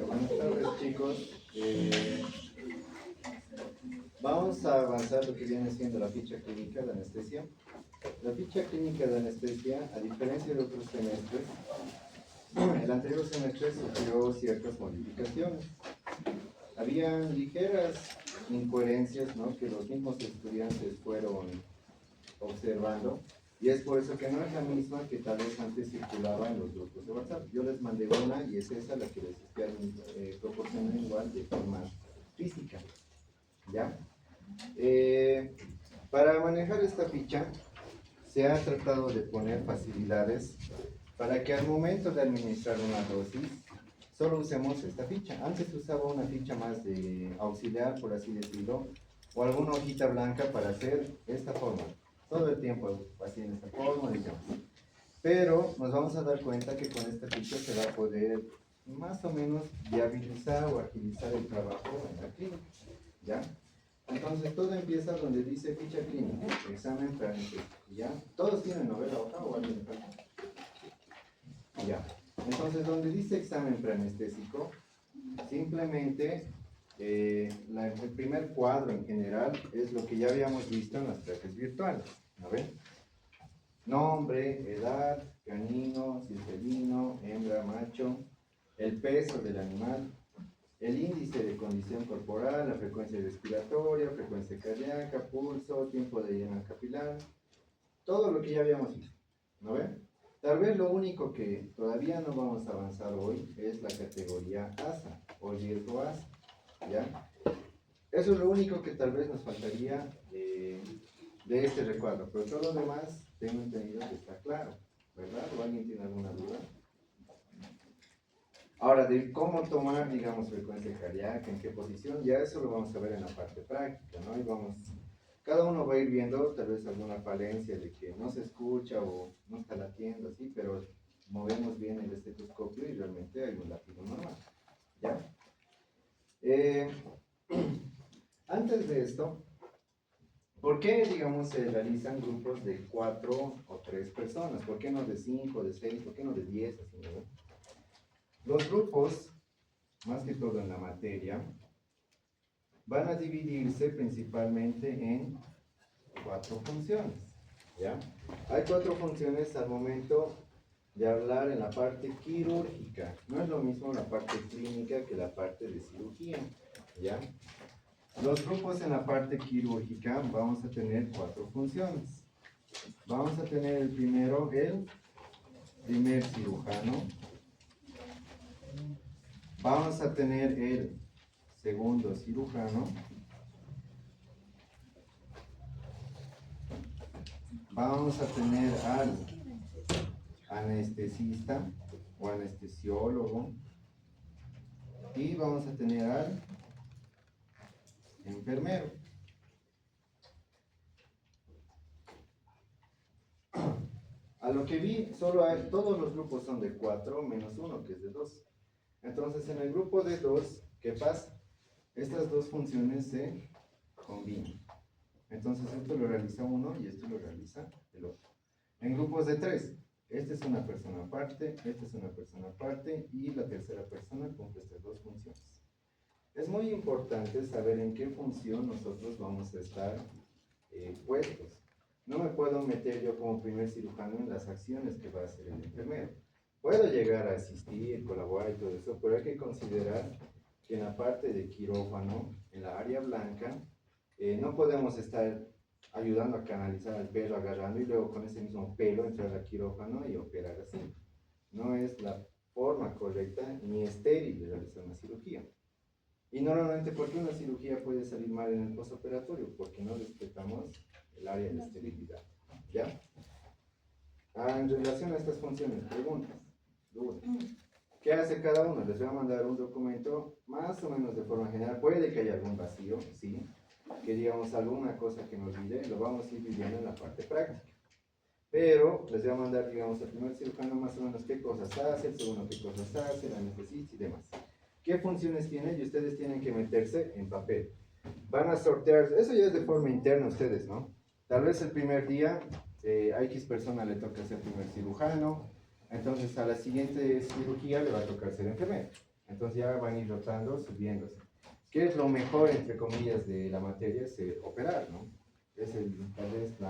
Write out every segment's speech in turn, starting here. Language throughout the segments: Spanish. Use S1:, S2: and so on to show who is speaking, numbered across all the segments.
S1: Buenas tardes, chicos. Vamos a avanzar lo que viene siendo la ficha clínica de anestesia. La ficha clínica de anestesia, a diferencia de otros semestres, el anterior semestre sufrió ciertas modificaciones. Habían ligeras incoherencias, ¿no?, que los mismos estudiantes fueron observando, y es por eso que no es la misma que tal vez antes circulaba en los grupos de WhatsApp. Yo les mandé una y es esa la que les estoy proporcionando igual de forma física, ¿ya? Para manejar esta ficha se ha tratado de poner facilidades para que al momento de administrar una dosis solo usemos esta ficha. Antes se usaba una ficha más de auxiliar, por así decirlo, o alguna hojita blanca para hacer esta forma. Todo el tiempo así en esta forma, digamos. Pero nos vamos a dar cuenta que con esta ficha se va a poder más o menos viabilizar o agilizar el trabajo en la clínica, ¿ya? Entonces todo empieza donde dice ficha clínica, examen práctico, ¿ya? ¿Todos tienen novela hoja o alguien falta? Ya. Entonces donde dice examen preanestésico, simplemente el primer cuadro en general es lo que ya habíamos visto en las clases virtuales, ¿no ven? Nombre, edad, canino, si es felino, hembra, macho, el peso del animal, el índice de condición corporal, la frecuencia respiratoria, frecuencia cardíaca, pulso, tiempo de lleno capilar, todo lo que ya habíamos visto, ¿no ven? Tal vez lo único que todavía no vamos a avanzar hoy es la categoría ASA o riesgo ASA, ¿ya? Eso es lo único que tal vez nos faltaría de este recuadro, pero todo lo demás tengo entendido que está claro, ¿verdad? ¿O alguien tiene alguna duda? Ahora, de cómo tomar, digamos, frecuencia cardíaca, en qué posición, ya eso lo vamos a ver en la parte práctica, ¿no? Y vamos, cada uno va a ir viendo tal vez alguna falencia de que no se escucha o no está latiendo, así, pero movemos bien el estetoscopio y realmente hay un latido normal, ¿ya? Antes de esto, ¿por qué, digamos, se realizan grupos de 4 o 3 personas? ¿Por qué no de 5, de 6? ¿Por qué no de 10? Así, ¿no? Los grupos, más que todo en la materia, van a dividirse principalmente en 4 funciones, ¿ya? Hay 4 funciones al momento de hablar en la parte quirúrgica. No es lo mismo la parte clínica que la parte de cirugía, ¿ya? Los grupos en la parte quirúrgica vamos a tener 4 funciones. Vamos a tener el primero, el primer cirujano. Vamos a tener el segundo cirujano. Vamos a tener al anestesista o anestesiólogo. Y vamos a tener al enfermero. A lo que vi, solo hay, todos los grupos son de 4 menos 1, que es de 2. Entonces, en el grupo de 2, ¿qué pasa? Estas dos funciones se combinan. Entonces, esto lo realiza uno y esto lo realiza el otro. En grupos de 3, esta es una persona aparte, esta es una persona aparte y la tercera persona cumple estas dos funciones. Es muy importante saber en qué función nosotros vamos a estar puestos. No me puedo meter yo como primer cirujano en las acciones que va a hacer el enfermero. Puedo llegar a asistir, colaborar y todo eso, pero hay que considerar que en la parte de quirófano, en la área blanca, no podemos estar ayudando a canalizar al pelo, agarrando y luego con ese mismo pelo entrar al quirófano y operar así. No es la forma correcta ni estéril de realizar una cirugía. Y normalmente, ¿por qué una cirugía puede salir mal en el postoperatorio? Porque no respetamos el área de esterilidad, ¿ya? En relación a estas funciones, preguntas, dudas. ¿Qué hace cada uno? Les voy a mandar un documento más o menos de forma general. Puede que haya algún vacío, sí. Que digamos alguna cosa que me olvide, lo vamos a ir viviendo en la parte práctica. Pero les voy a mandar, digamos, el primer cirujano más o menos qué cosas hace, el segundo qué cosas hace, la anestesista y demás. ¿Qué funciones tiene? Y ustedes tienen que meterse en papel. Van a sortear, eso ya es de forma interna ustedes, ¿no? Tal vez el primer día a X persona le toca ser primer cirujano, entonces a la siguiente cirugía le va a tocar ser enfermero. Entonces ya van a ir rotando, subiéndose. ¿Qué es lo mejor, entre comillas, de la materia? Es operar, ¿no? Es tal vez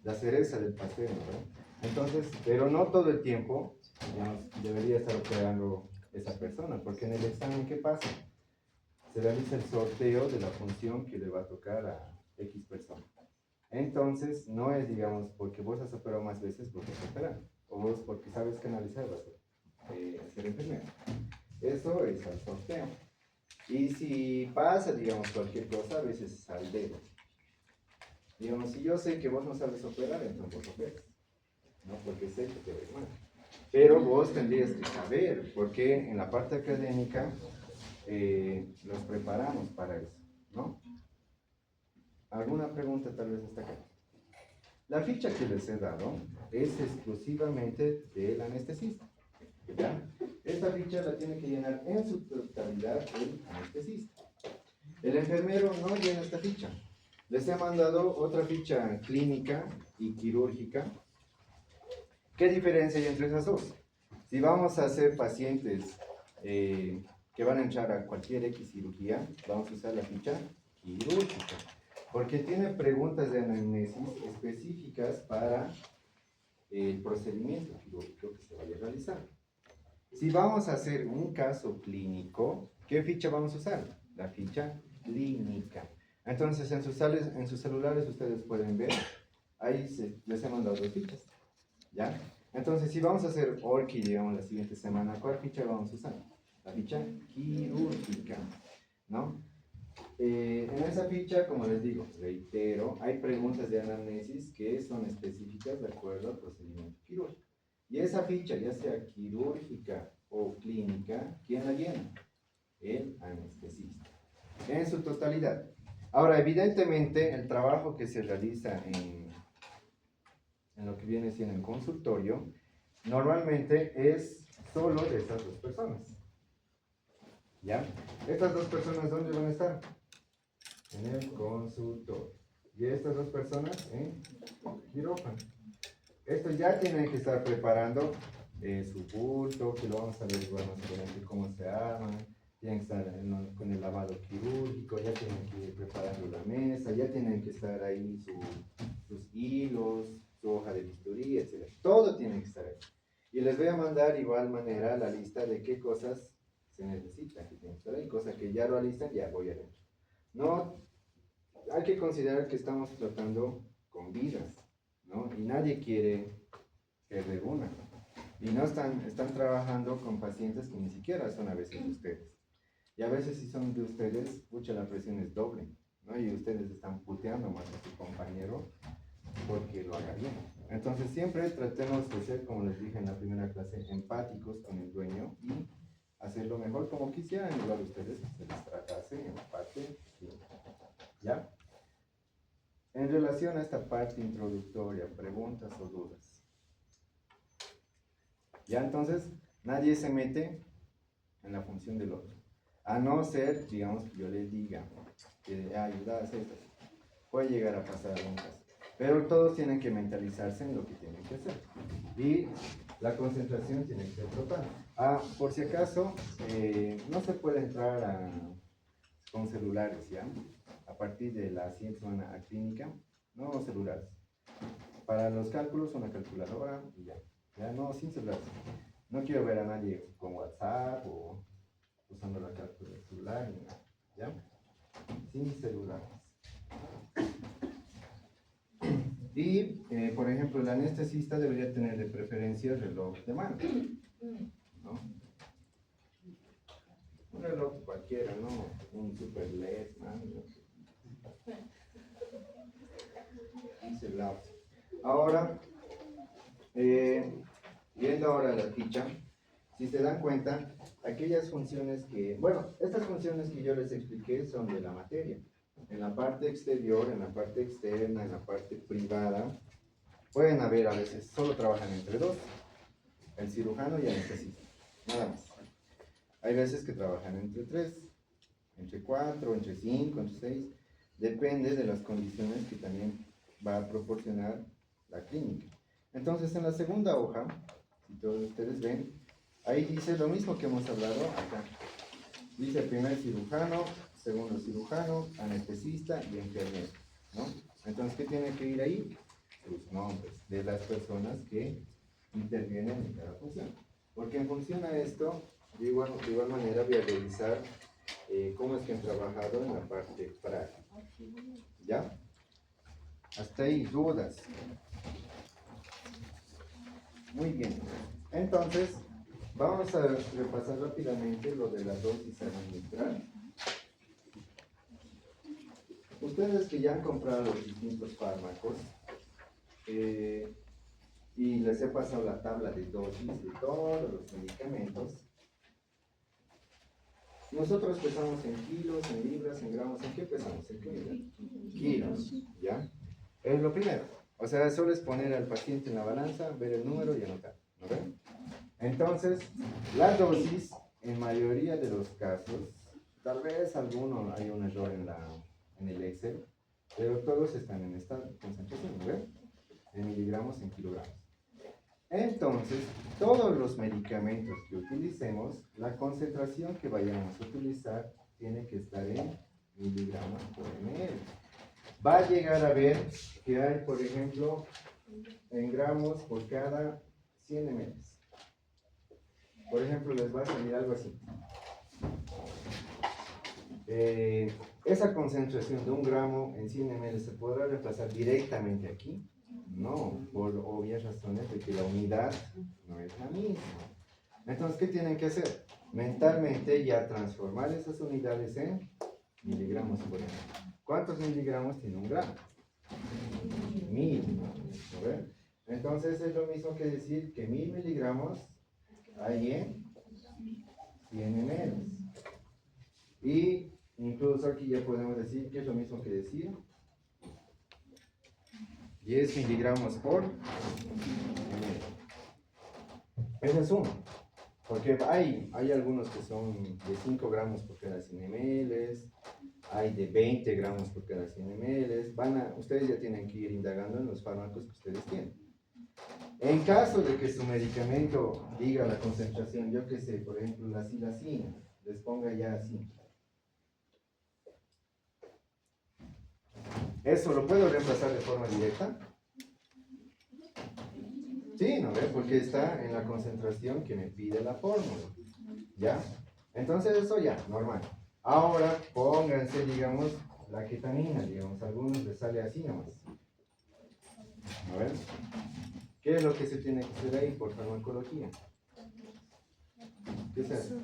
S1: la cereza del pastel, ¿no? Entonces, pero no todo el tiempo, digamos, debería estar operando esa persona, porque en el examen, ¿qué pasa? Se realiza el sorteo de la función que le va a tocar a X persona. Entonces, no es, digamos, porque vos has operado más veces, vos vas a operar, o vos porque sabes canalizar vas a ser enfermero. Eso es al sorteo. Y si pasa, digamos, cualquier cosa, a veces al dedo. Digamos, si yo sé que vos no sabes operar, entonces vos operas. No porque sé que te ves mal. Pero vos tendrías que saber, porque en la parte académica los preparamos para eso, ¿no? ¿Alguna pregunta tal vez hasta acá? La ficha que les he dado es exclusivamente del anestesista, ¿ya? Esta ficha la tiene que llenar en su totalidad el anestesista. El enfermero no llena esta ficha. Les he mandado otra ficha clínica y quirúrgica. ¿Qué diferencia hay entre esas dos? Si vamos a hacer pacientes que van a entrar a cualquier X cirugía, vamos a usar la ficha quirúrgica, porque tiene preguntas de anamnesis específicas para el procedimiento quirúrgico que se vaya a realizar. Si vamos a hacer un caso clínico, ¿qué ficha vamos a usar? La ficha clínica. Entonces, en sus celulares ustedes pueden ver, ahí les he mandado dos fichas, ¿ya? Entonces, si vamos a hacer ORCI, digamos, la siguiente semana, ¿cuál ficha vamos a usar? La ficha quirúrgica, ¿no? En esa ficha, como les digo, reitero, hay preguntas de anamnesis que son específicas de acuerdo al procedimiento quirúrgico. Y esa ficha, ya sea quirúrgica o clínica, ¿quién la llena? El anestesista, en su totalidad. Ahora, evidentemente, el trabajo que se realiza en lo que viene siendo el consultorio, normalmente es solo de estas dos personas. ¿Ya? Estas dos personas, ¿dónde van a estar? En el consultorio. Y estas dos personas en quirófano. Estos ya tienen que estar preparando su bulto, que lo vamos a ver igual más adelante cómo se arma. Tienen que estar con el lavado quirúrgico, ya tienen que ir preparando la mesa, ya tienen que estar ahí sus hilos, su hoja de bisturí, etc. Todo tiene que estar ahí. Y les voy a mandar igual manera la lista de qué cosas se necesitan que tienen que estar ahí, cosas que ya realizan, ya voy adentro. No, hay que considerar que estamos tratando con vidas, ¿no? Y nadie quiere perder una. Y no están trabajando con pacientes que ni siquiera son a veces de ustedes. Y a veces si son de ustedes, pucha, la presión es doble, ¿no? Y ustedes están puteando más a su compañero porque lo haga bien. Entonces siempre tratemos de ser, como les dije en la primera clase, empáticos con el dueño y hacerlo mejor como quisieran, igual ustedes se les tratase en la parte clínica. ¿Ya? En relación a esta parte introductoria, preguntas o dudas. Ya entonces, nadie se mete en la función del otro. A no ser, digamos, que yo les diga que ayuda a hacer esto. Puede llegar a pasar algún caso. Pero todos tienen que mentalizarse en lo que tienen que hacer. Y la concentración tiene que ser total. Por si acaso, no se puede entrar con celulares, ¿ya? A partir de la siguiente semana a clínica, no celulares. Para los cálculos, una calculadora y ya. Ya no, sin celulares. No quiero ver a nadie con WhatsApp o usando la calculadora celular ni nada, ¿ya? Sin celulares. Y, por ejemplo, el anestesista debería tener de preferencia el reloj de mano, ¿no? Un reloj cualquiera, ¿no? Un super LED, ¿no? Ahora, Viendo ahora la ficha, si se dan cuenta, aquellas funciones que, bueno, estas funciones que yo les expliqué son de la materia. En la parte exterior, en la parte externa, en la parte privada, pueden haber a veces, solo trabajan entre dos, el cirujano y el anestesista, nada más. Hay veces que trabajan entre tres, entre cuatro, entre cinco, entre seis, depende de las condiciones que también va a proporcionar la clínica. Entonces, en la segunda hoja, si todos ustedes ven, ahí dice lo mismo que hemos hablado acá. Dice primer cirujano, segundo cirujano, anestesista y enfermero, ¿no? Entonces, ¿qué tiene que ir ahí? Los nombres de las personas que intervienen en cada función. Porque en función a esto, de igual manera voy a revisar cómo es que han trabajado en la parte práctica. ¿Ya? Hasta ahí, dudas. Muy bien. Entonces, vamos a repasar rápidamente lo de la dosis administral. Ustedes que ya han comprado los distintos fármacos y les he pasado la tabla de dosis de todos los medicamentos. Nosotros pesamos en kilos, en libras, en gramos. ¿En qué pesamos? ¿En qué unidad? Kilos, ¿ya? Es lo primero. O sea, solo es poner al paciente en la balanza, ver el número y anotar, ¿no ven? Entonces, la dosis, en mayoría de los casos, tal vez alguno hay un error en el Excel, pero todos están en esta concentración, ¿no ven? En miligramos en kilogramos. Entonces, todos los medicamentos que utilicemos, la concentración que vayamos a utilizar tiene que estar en miligramos por ml. Va a llegar a ver que hay, por ejemplo, en gramos por cada 100 ml. Por ejemplo, les va a salir algo así. Esa concentración de 1 gramo en 100 ml se podrá reemplazar directamente aquí. No, por obvias razones de que la unidad no es la misma. Entonces, ¿qué tienen que hacer? Mentalmente ya transformar esas unidades en miligramos por ml. ¿Cuántos miligramos tiene 1 gramo? 1000. ¿No ven? Entonces es lo mismo que decir que 1000 miligramos hay en 100 ml. Y incluso aquí ya podemos decir que es lo mismo que decir 10 miligramos por ml. Ese es uno. Porque hay algunos que son de 5 gramos por cada 100 ml, hay de 20 gramos por cada 100 ml. Ustedes ya tienen que ir indagando en los fármacos que ustedes tienen. En caso de que su medicamento diga la concentración, yo que sé, por ejemplo, la silacina, les ponga ya así. ¿Eso lo puedo reemplazar de forma directa? Sí, ¿no ves? Porque está en la concentración que me pide la fórmula. ¿Ya? Entonces eso ya, normal. Ahora pónganse, digamos, la ketamina, digamos, a algunos les sale así nomás. A ver. ¿Qué es lo que se tiene que hacer ahí por farmacología? ¿Qué se hace?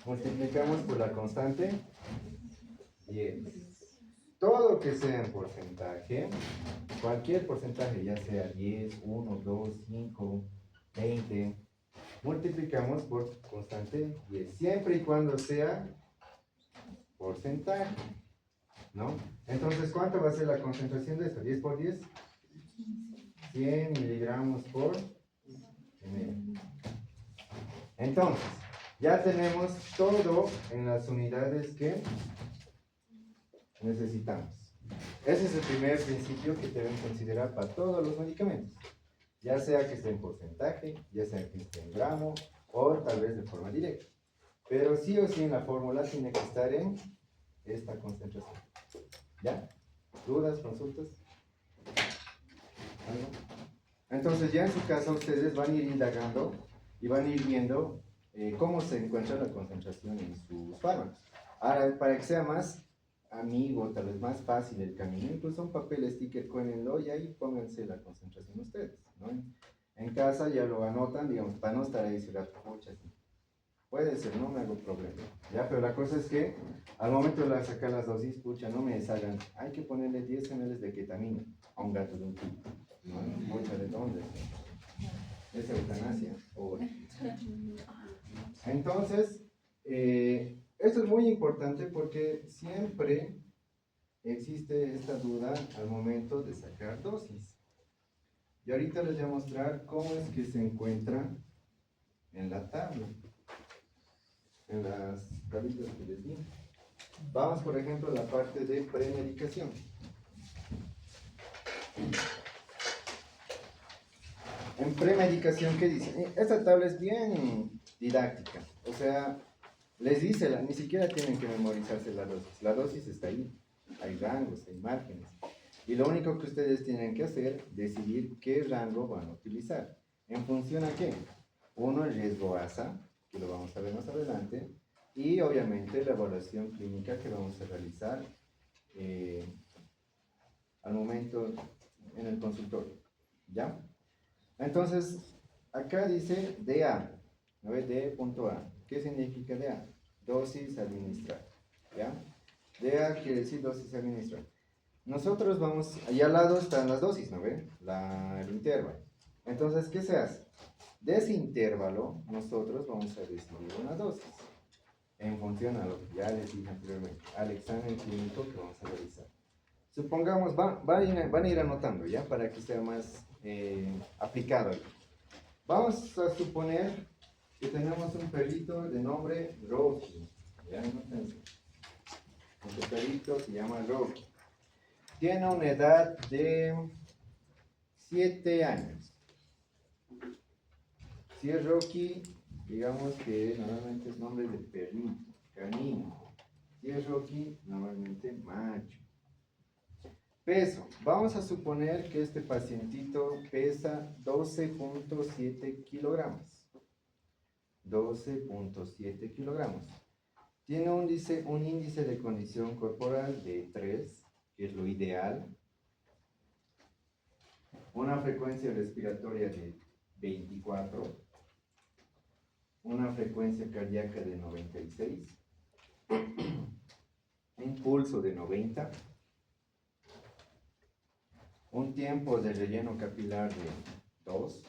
S1: Multiplicamos por la constante 10. Todo que sea en porcentaje, cualquier porcentaje, ya sea 10, 1, 2, 5, 20, multiplicamos por constante 10, siempre y cuando sea porcentaje, ¿no? Entonces, ¿cuánto va a ser la concentración de esto? 10 por 10, 100 miligramos por ml. Entonces, ya tenemos todo en las unidades que necesitamos. Ese es el primer principio que deben considerar para todos los medicamentos, ya sea que esté en porcentaje, ya sea que esté en gramo o tal vez de forma directa, pero sí o sí en la fórmula tiene que estar en esta concentración. ¿Ya? ¿Dudas, consultas? ¿Algo? Entonces ya en su caso ustedes van a ir indagando y van a ir viendo cómo se encuentra la concentración en sus fármacos. Ahora, para que sea más amigo, tal vez más fácil el camino, incluso un papel sticker, cuénenlo y ahí pónganse la concentración ustedes, ¿no? En casa ya lo anotan, digamos, para no estar ahí ciudad, pucha, puede ser, no me hago problema, ya, pero la cosa es que al momento de sacar las dosis, pucha, no me salgan, hay que ponerle 10 ml de ketamina a un gato de un kilo, ¿no? Muchas veces ¿dónde? Es eutanasia. Entonces, esto es muy importante porque siempre existe esta duda al momento de sacar dosis. Y ahorita les voy a mostrar cómo es que se encuentra en la tabla, en las tablitas que les di. Vamos, por ejemplo, a la parte de premedicación. En premedicación, ¿qué dice? Esta tabla es bien didáctica. O sea, les dice, ni siquiera tienen que memorizarse la dosis. La dosis está ahí. Hay rangos, hay márgenes. Y lo único que ustedes tienen que hacer es decidir qué rango van a utilizar. ¿En función a qué? Uno, el riesgo ASA, que lo vamos a ver más adelante. Y obviamente la evaluación clínica que vamos a realizar al momento en el consultorio. ¿Ya? Entonces, acá dice DA. ¿No ves? D.A. ¿Qué significa DA? Dosis administrada. ¿Ya? DA quiere decir dosis administrada. Nosotros vamos, allá al lado están las dosis, ¿no ven? El intervalo. Entonces, ¿qué se hace? De ese intervalo, nosotros vamos a decidir una dosis en función a lo que ya les dije anteriormente, al examen clínico que vamos a realizar. Supongamos, van a ir anotando, ¿ya? Para que sea más aplicado. Vamos a suponer que tenemos un perrito de nombre Rocky. ¿Ya? Entonces, este perrito se llama Rocky. Tiene una edad de 7 años. Si es Rocky, digamos que normalmente es nombre de perrito, canino. Si es Rocky, normalmente macho. Peso. Vamos a suponer que este pacientito pesa 12.7 kilogramos. 12.7 kilogramos. Tiene un índice de condición corporal de 3, que es lo ideal. Una frecuencia respiratoria de 24. Una frecuencia cardíaca de 96. Un pulso de 90. Un tiempo de relleno capilar de 2.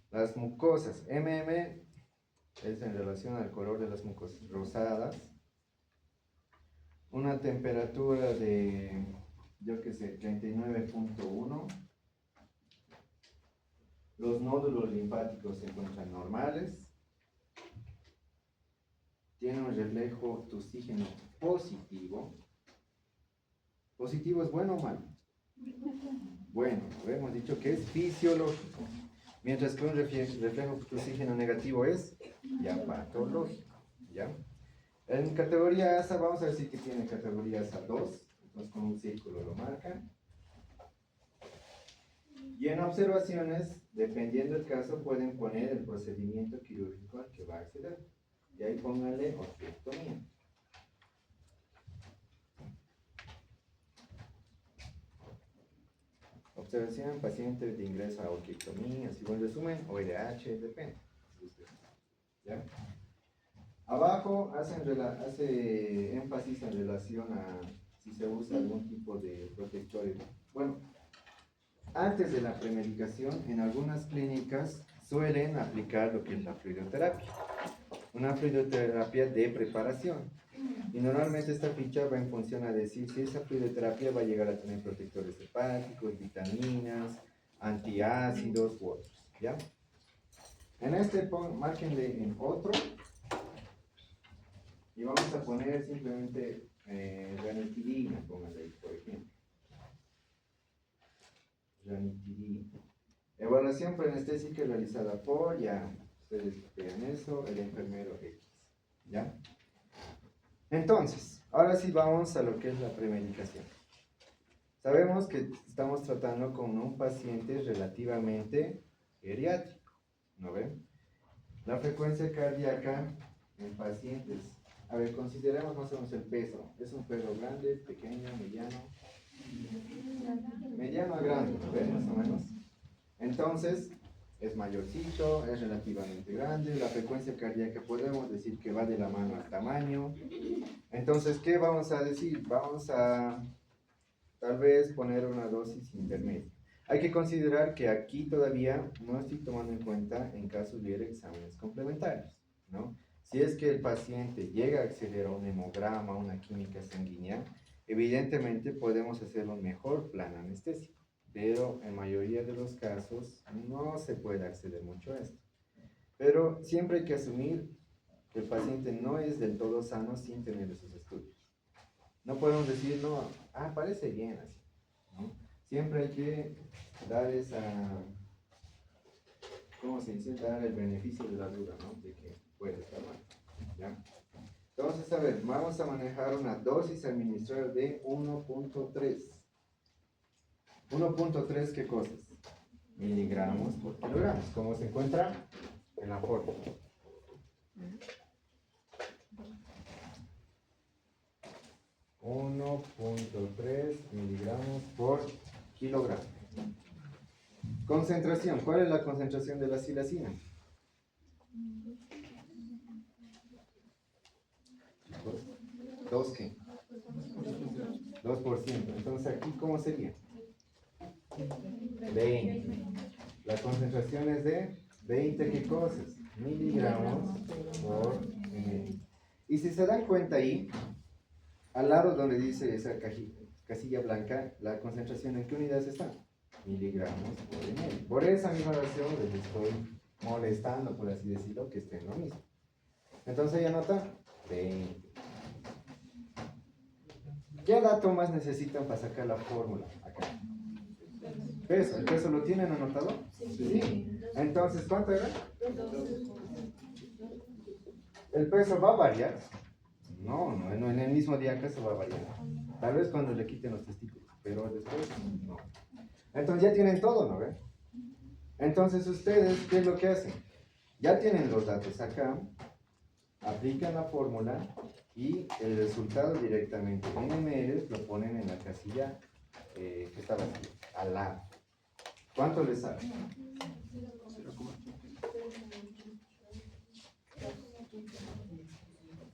S1: Las mucosas, es en relación al color de las mucosas rosadas. Una temperatura de, yo qué sé, 39.1. Los nódulos linfáticos se encuentran normales. Tiene un reflejo toxígeno positivo. ¿Positivo es bueno o malo? Bueno, hemos dicho que es fisiológico. Mientras que un reflejo toxígeno negativo es ya patológico. ¿Ya? En categoría ASA vamos a decir que tiene categoría ASA 2. Entonces con un círculo lo marcan. Y en observaciones, dependiendo del caso, pueden poner el procedimiento quirúrgico al que va a acceder. Y ahí pónganle orquiectomía. Observación, paciente de ingreso a orquiectomía, si en resumen, o RH, depende. ¿Ya? Abajo hace énfasis en relación a si se usa algún tipo de protector. Bueno, antes de la premedicación, en algunas clínicas suelen aplicar lo que es la fluidoterapia. Una fluidoterapia de preparación. Y normalmente esta ficha va en función a decir si esa fluidoterapia va a llegar a tener protectores hepáticos, vitaminas, antiácidos u otros. ¿Ya? En este márquenle en otro. Y vamos a poner simplemente ranitidina, pónganle ahí, por ejemplo. Ranitidina. Evaluación preanestésica realizada por, ya, ustedes vean eso, el enfermero X. ¿Ya? Entonces, ahora sí vamos a lo que es la premedicación. Sabemos que estamos tratando con un paciente relativamente geriátrico, ¿no ven? La frecuencia cardíaca en pacientes. A ver, consideremos más o menos el peso. ¿Es un perro grande, pequeño, mediano? Mediano a grande, ¿no ven? Más o menos. Entonces, es mayorcito, es relativamente grande. La frecuencia cardíaca podemos decir que va de la mano al tamaño. Entonces, ¿qué vamos a decir? Vamos a tal vez poner una dosis intermedia. Hay que considerar que aquí todavía no estoy tomando en cuenta en caso hubiera exámenes complementarios, ¿no? Si es que el paciente llega a acceder a un hemograma, una química sanguínea, evidentemente podemos hacer un mejor plan anestésico, pero en mayoría de los casos no se puede acceder mucho a esto. Pero siempre hay que asumir que el paciente no es del todo sano sin tener esos estudios. No podemos decir, no, parece bien así, ¿no? Siempre hay que dar esa, ¿cómo se dice? Dar el beneficio de la duda, ¿no? De que puede estar mal, ¿ya? Entonces, a ver, vamos a manejar una dosis administrada de 1.3. 1.3, ¿qué cosas? Miligramos por kilogramos. ¿Cómo se encuentra? En la fórmula. 1.3 miligramos por kilogramo. Concentración. ¿Cuál es la concentración de la silacina? ¿2 qué? 2%. Entonces, ¿aquí cómo sería? 20. La concentración es de 20, ¿qué cosas? Miligramos por ml. Y si se dan cuenta ahí, al lado donde dice esa casilla blanca, la concentración en qué unidades está? Miligramos por ml. Por esa misma razón les estoy molestando, por así decirlo, que estén lo mismo. Entonces ya nota 20. ¿Qué dato más necesitan para sacar la fórmula? Acá. Peso. ¿El peso lo tienen anotado? Sí. Entonces, ¿cuánto era? ¿El peso va a variar? No, en el mismo día acaso va a variar. Tal vez cuando le quiten los testículos, pero después no. Entonces ya tienen todo, ¿no ven? Entonces ustedes, ¿qué es lo que hacen? Ya tienen los datos acá, aplican la fórmula y el resultado directamente en ml lo ponen en la casilla que está vacía, al lado. ¿Cuánto les sale?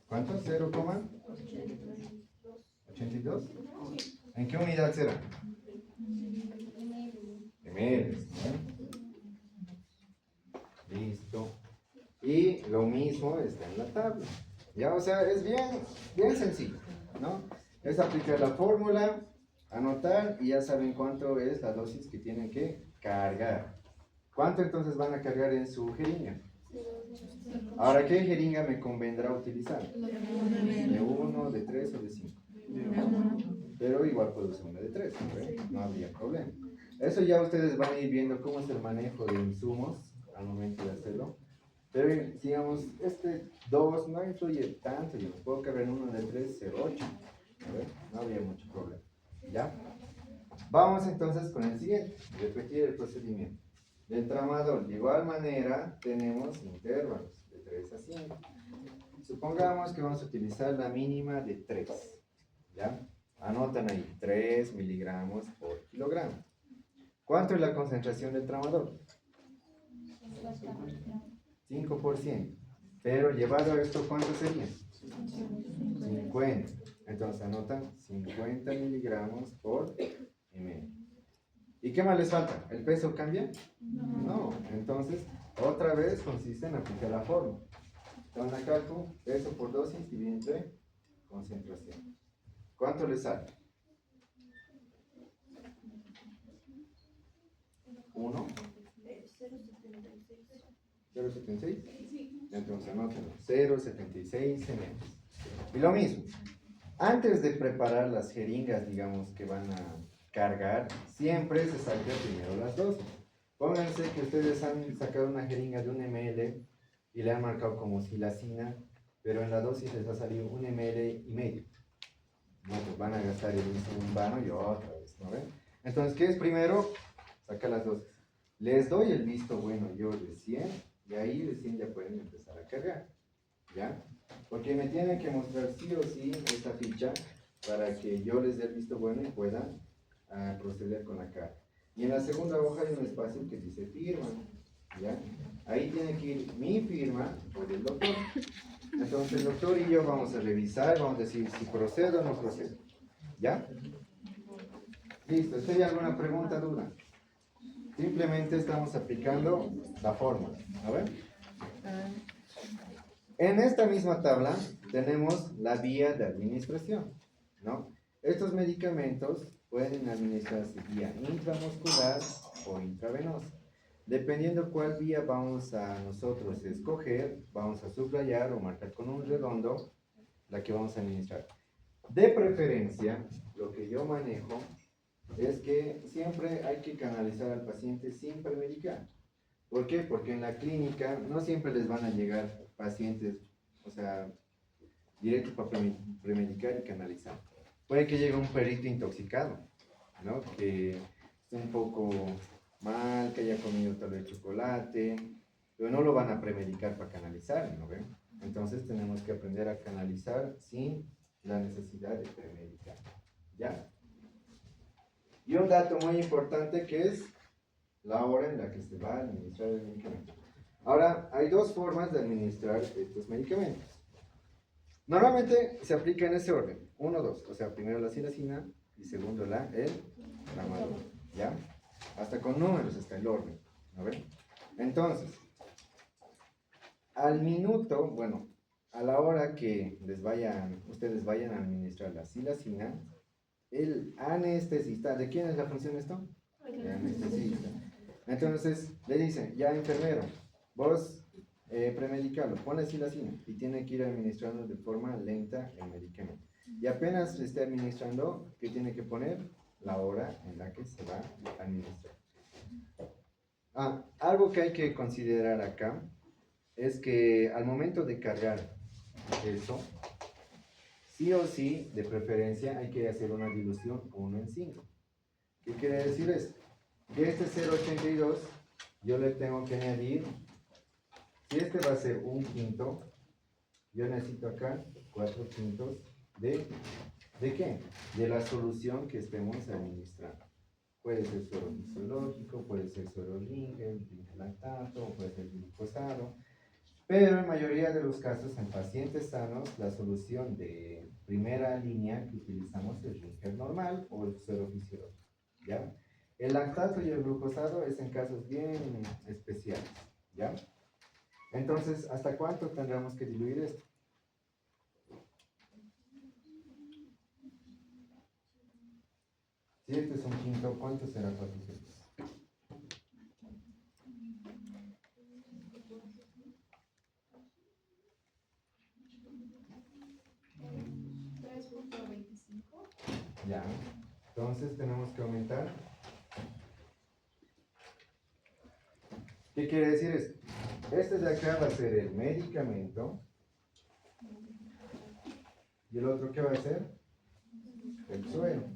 S1: ¿Cuánto? 0,82. ¿En qué unidad será? Ml. Listo. Y lo mismo está en la tabla. Ya, o sea, es bien sencillo, ¿no? Es aplicar la fórmula, anotar y ya saben cuánto es la dosis que tienen que cargar. ¿Cuánto entonces van a cargar en su jeringa? Ahora, ¿qué jeringa me convendrá utilizar? ¿De 1, de 3 o de 5? Pero igual puedo usar una de 3, ¿no? No habría problema. Eso ya ustedes van a ir viendo cómo es el manejo de insumos al momento de hacerlo. Pero digamos, este 2 no influye tanto, yo puedo cargar en uno de 3, 0,8. No habría mucho problema. ¿Ya? Vamos entonces con el siguiente, repetir el procedimiento. Del tramador, de igual manera, tenemos intervalos de 3 a 5. Supongamos que vamos a utilizar la mínima de 3. ¿Ya? Anotan ahí, 3 miligramos por kilogramo. ¿Cuánto es la concentración del tramador? 5%. Pero llevado a esto, ¿cuánto sería? 50. Entonces anotan 50 miligramos por ml. ¿Y qué más les falta? ¿El peso cambia? No. Entonces, otra vez consiste en aplicar la fórmula. Entonces acá tú, peso por dosis divide entre concentración. ¿Cuánto les sale? 1. 0,76. Entonces anótenlo. 0,76 ml. Y lo mismo. Antes de preparar las jeringas, digamos, que van a cargar, siempre se saca primero las dosis. Pónganse que ustedes han sacado una jeringa de 1 ml y le han marcado como silacina, pero en la dosis les ha salido 1,5 ml. No, pues van a gastar el mismo en vano y otra vez, ¿no ven? Entonces, ¿qué es primero? Saca las dosis. Les doy el visto bueno yo de 100 y ahí recién ya pueden empezar a cargar, ¿ya? Porque me tienen que mostrar sí o sí esta ficha para que yo les dé el visto bueno y puedan proceder con la carga. Y en la segunda hoja hay un espacio que dice firma, ¿ya? Ahí tiene que ir mi firma por el doctor. Entonces el doctor y yo vamos a revisar, vamos a decir si procedo o no procedo, ¿ya? Listo, ¿hay alguna pregunta, duda? Simplemente estamos aplicando la fórmula. A ver. En esta misma tabla tenemos la vía de administración, ¿no? Estos medicamentos pueden administrarse vía intramuscular o intravenosa. Dependiendo cuál vía vamos a nosotros escoger, vamos a subrayar o marcar con un redondo la que vamos a administrar. De preferencia, lo que yo manejo es que siempre hay que canalizar al paciente sin premedicar. ¿Por qué? Porque en la clínica no siempre les van a llegar pacientes, o sea, directos para premedicar y canalizar. Puede que llegue un perrito intoxicado, ¿no? Que esté un poco mal, que haya comido tal vez chocolate, pero no lo van a premedicar para canalizar, ¿no ven? Entonces tenemos que aprender a canalizar sin la necesidad de premedicar, ¿ya? Y un dato muy importante que es la hora en la que se va a administrar el medicamento. Ahora, hay dos formas de administrar estos medicamentos. Normalmente se aplica en ese orden, 1, 2, o sea, primero la silacina y segundo el tramadol, ¿ya? Hasta con números está el orden, ¿no ven? Entonces, al minuto, bueno, a la hora que ustedes vayan a administrar la silacina, el anestesista, ¿de quién es la función esto? El anestesista. Entonces, le dicen, ya enfermero, vos premedicalo, pon la silacina y tiene que ir administrando de forma lenta el medicamento. Y apenas le esté administrando, ¿qué tiene que poner? La hora en la que se va a administrar. Algo que hay que considerar acá es que al momento de cargar eso, sí o sí, de preferencia, hay que hacer una dilución 1 en 5. ¿Qué quiere decir esto? Que este 0,82 yo le tengo que añadir, si este va a ser 1/5, yo necesito acá 4/5 ¿de qué? De la solución que estemos administrando. Puede ser suero fisiológico, puede ser suero Ringer, lactato, puede ser glucosado. Pero en mayoría de los casos, en pacientes sanos, la solución de primera línea que utilizamos es el Ringer normal o el suero fisiológico, ¿ya? El lactato y el glucosado es en casos bien especiales, ¿ya? Entonces, ¿hasta cuánto tendremos que diluir esto? Si este es 1/5, ¿cuánto será 4/5? Ya, entonces tenemos que aumentar. ¿Qué quiere decir esto? Este de acá va a ser el medicamento. ¿Y el otro qué va a ser? El suero.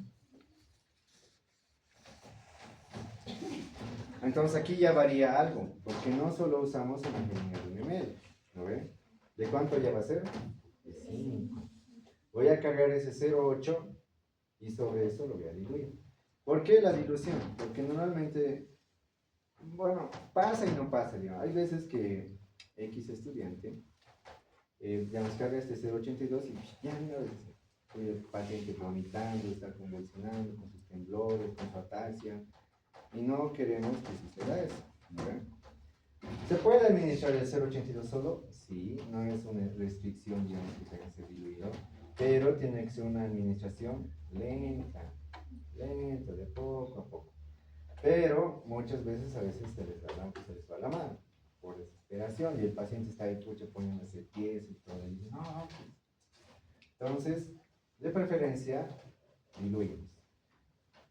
S1: Entonces aquí ya varía algo, porque no solo usamos una jeringa de 1 ml, ¿no ven? ¿De cuánto ya va a ser? De 5. Voy a cargar ese 0,8 y sobre eso lo voy a diluir. ¿Por qué la dilución? Porque normalmente, bueno, pasa y no pasa, digamos. Hay veces que X estudiante, digamos, carga este 0,82 y ya no, el paciente vomitando, está convulsionando, con sus temblores, con su ataxia, y no queremos que suceda eso, ¿no? ¿Se puede administrar el 0,82 solo? Sí, no es una restricción, digamos, que tenga que ser diluido, pero tiene que ser una administración lenta, de poco a poco. Pero muchas veces, a veces se les va la mano por desesperación y el paciente está ahí poniéndose pies y todo, y dice, no, pues. Entonces, de preferencia, diluimos.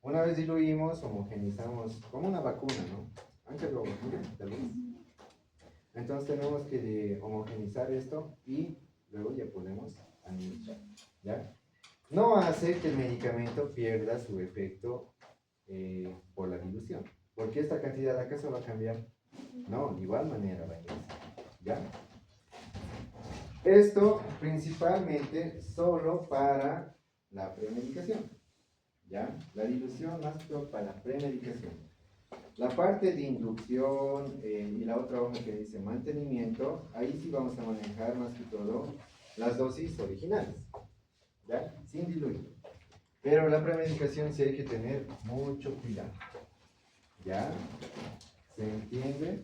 S1: Una vez diluimos, homogenizamos, como una vacuna, ¿no? Antes lo vacunan, tal vez. Entonces tenemos que homogenizar esto y luego ya podemos administrar, ¿ya? No hace que el medicamento pierda su efecto por la dilución, porque esta cantidad de acá se va a cambiar. No, de igual manera va a ingresar, ¿ya? Esto principalmente solo para la premedicación, ¿ya? La dilución más que todo para la premedicación. La parte de inducción y la otra hoja que dice mantenimiento, ahí sí vamos a manejar más que todo las dosis originales, ¿ya? Sin diluir. Pero la premedicación sí hay que tener mucho cuidado, ¿ya? ¿Se entiende?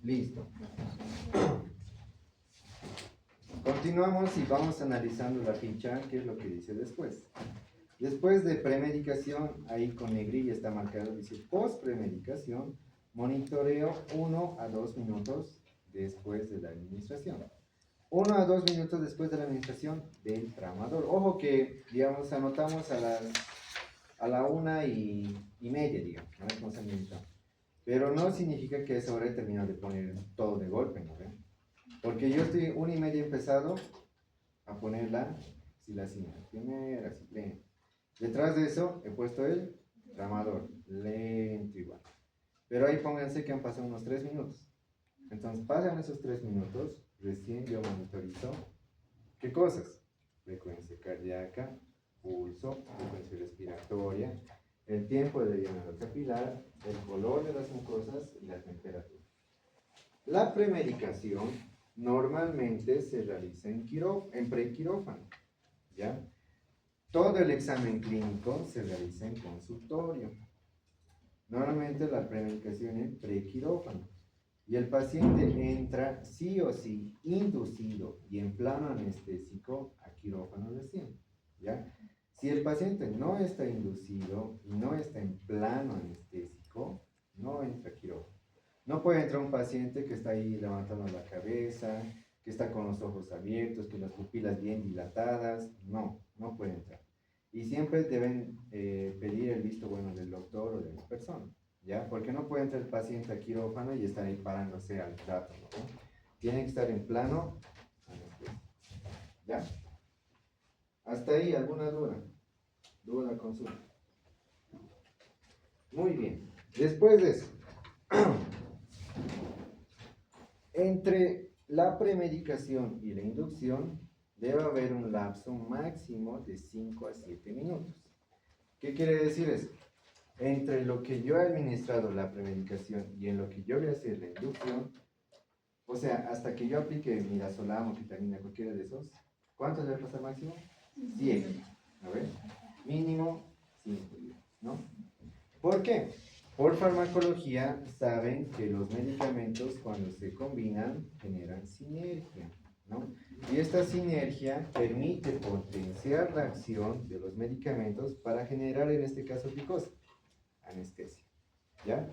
S1: Listo. Continuamos y vamos analizando la ficha, qué es lo que dice después. Después de premedicación, ahí con negrilla está marcado, dice post-premedicación, monitoreo 1 a 2 minutos después de la administración. 1 a 2 minutos después de la administración del tramador. Ojo que, digamos, anotamos a la 1:30, digamos, ¿no? Hemos administrado. Pero no significa que a esa hora he terminado de poner todo de golpe, ¿no ven? Porque yo estoy 1:30 empezado a poner la silacina. Primera, así, lento. Detrás de eso he puesto el tramador, lento igual. Pero ahí pónganse que han pasado unos 3 minutos. Entonces pasan esos 3 minutos, recién yo monitorizo. ¿Qué cosas? Frecuencia cardíaca, pulso, frecuencia respiratoria, el tiempo de llenado capilar, el color de las mucosas y la temperatura. La premedicación normalmente se realiza en prequirófano, ¿ya? Todo el examen clínico se realiza en consultorio. Normalmente la premedicación en prequirófano. Y el paciente entra sí o sí, inducido y en plano anestésico a quirófano recién, ¿ya? Si el paciente no está inducido y no está en plano anestésico, no entra a quirófano. No puede entrar un paciente que está ahí levantando la cabeza, que está con los ojos abiertos, que las pupilas bien dilatadas, no puede entrar. Y siempre deben pedir el visto bueno del doctor o de la persona, ¿ya? Porque no puede entrar el paciente a quirófano y estar ahí parándose al rato, ¿no? Tiene que estar en plano anestesia, ¿ya? Hasta ahí, ¿alguna duda? ¿Duda, consulta? Muy bien. Después de eso, entre la premedicación y la inducción debe haber un lapso máximo de 5 a 7 minutos. ¿Qué quiere decir eso? Entre lo que yo he administrado la premedicación y en lo que yo voy a hacer la inducción, o sea, hasta que yo aplique midazolam o ketamina, cualquiera de esos, ¿cuánto debe pasar máximo? 7. A ver, mínimo 5, ¿no? ¿Por qué? Por farmacología saben que los medicamentos cuando se combinan generan sinergia, ¿no? Y esta sinergia permite potenciar la acción de los medicamentos para generar en este caso ¿qué cosa? Anestesia, ¿ya?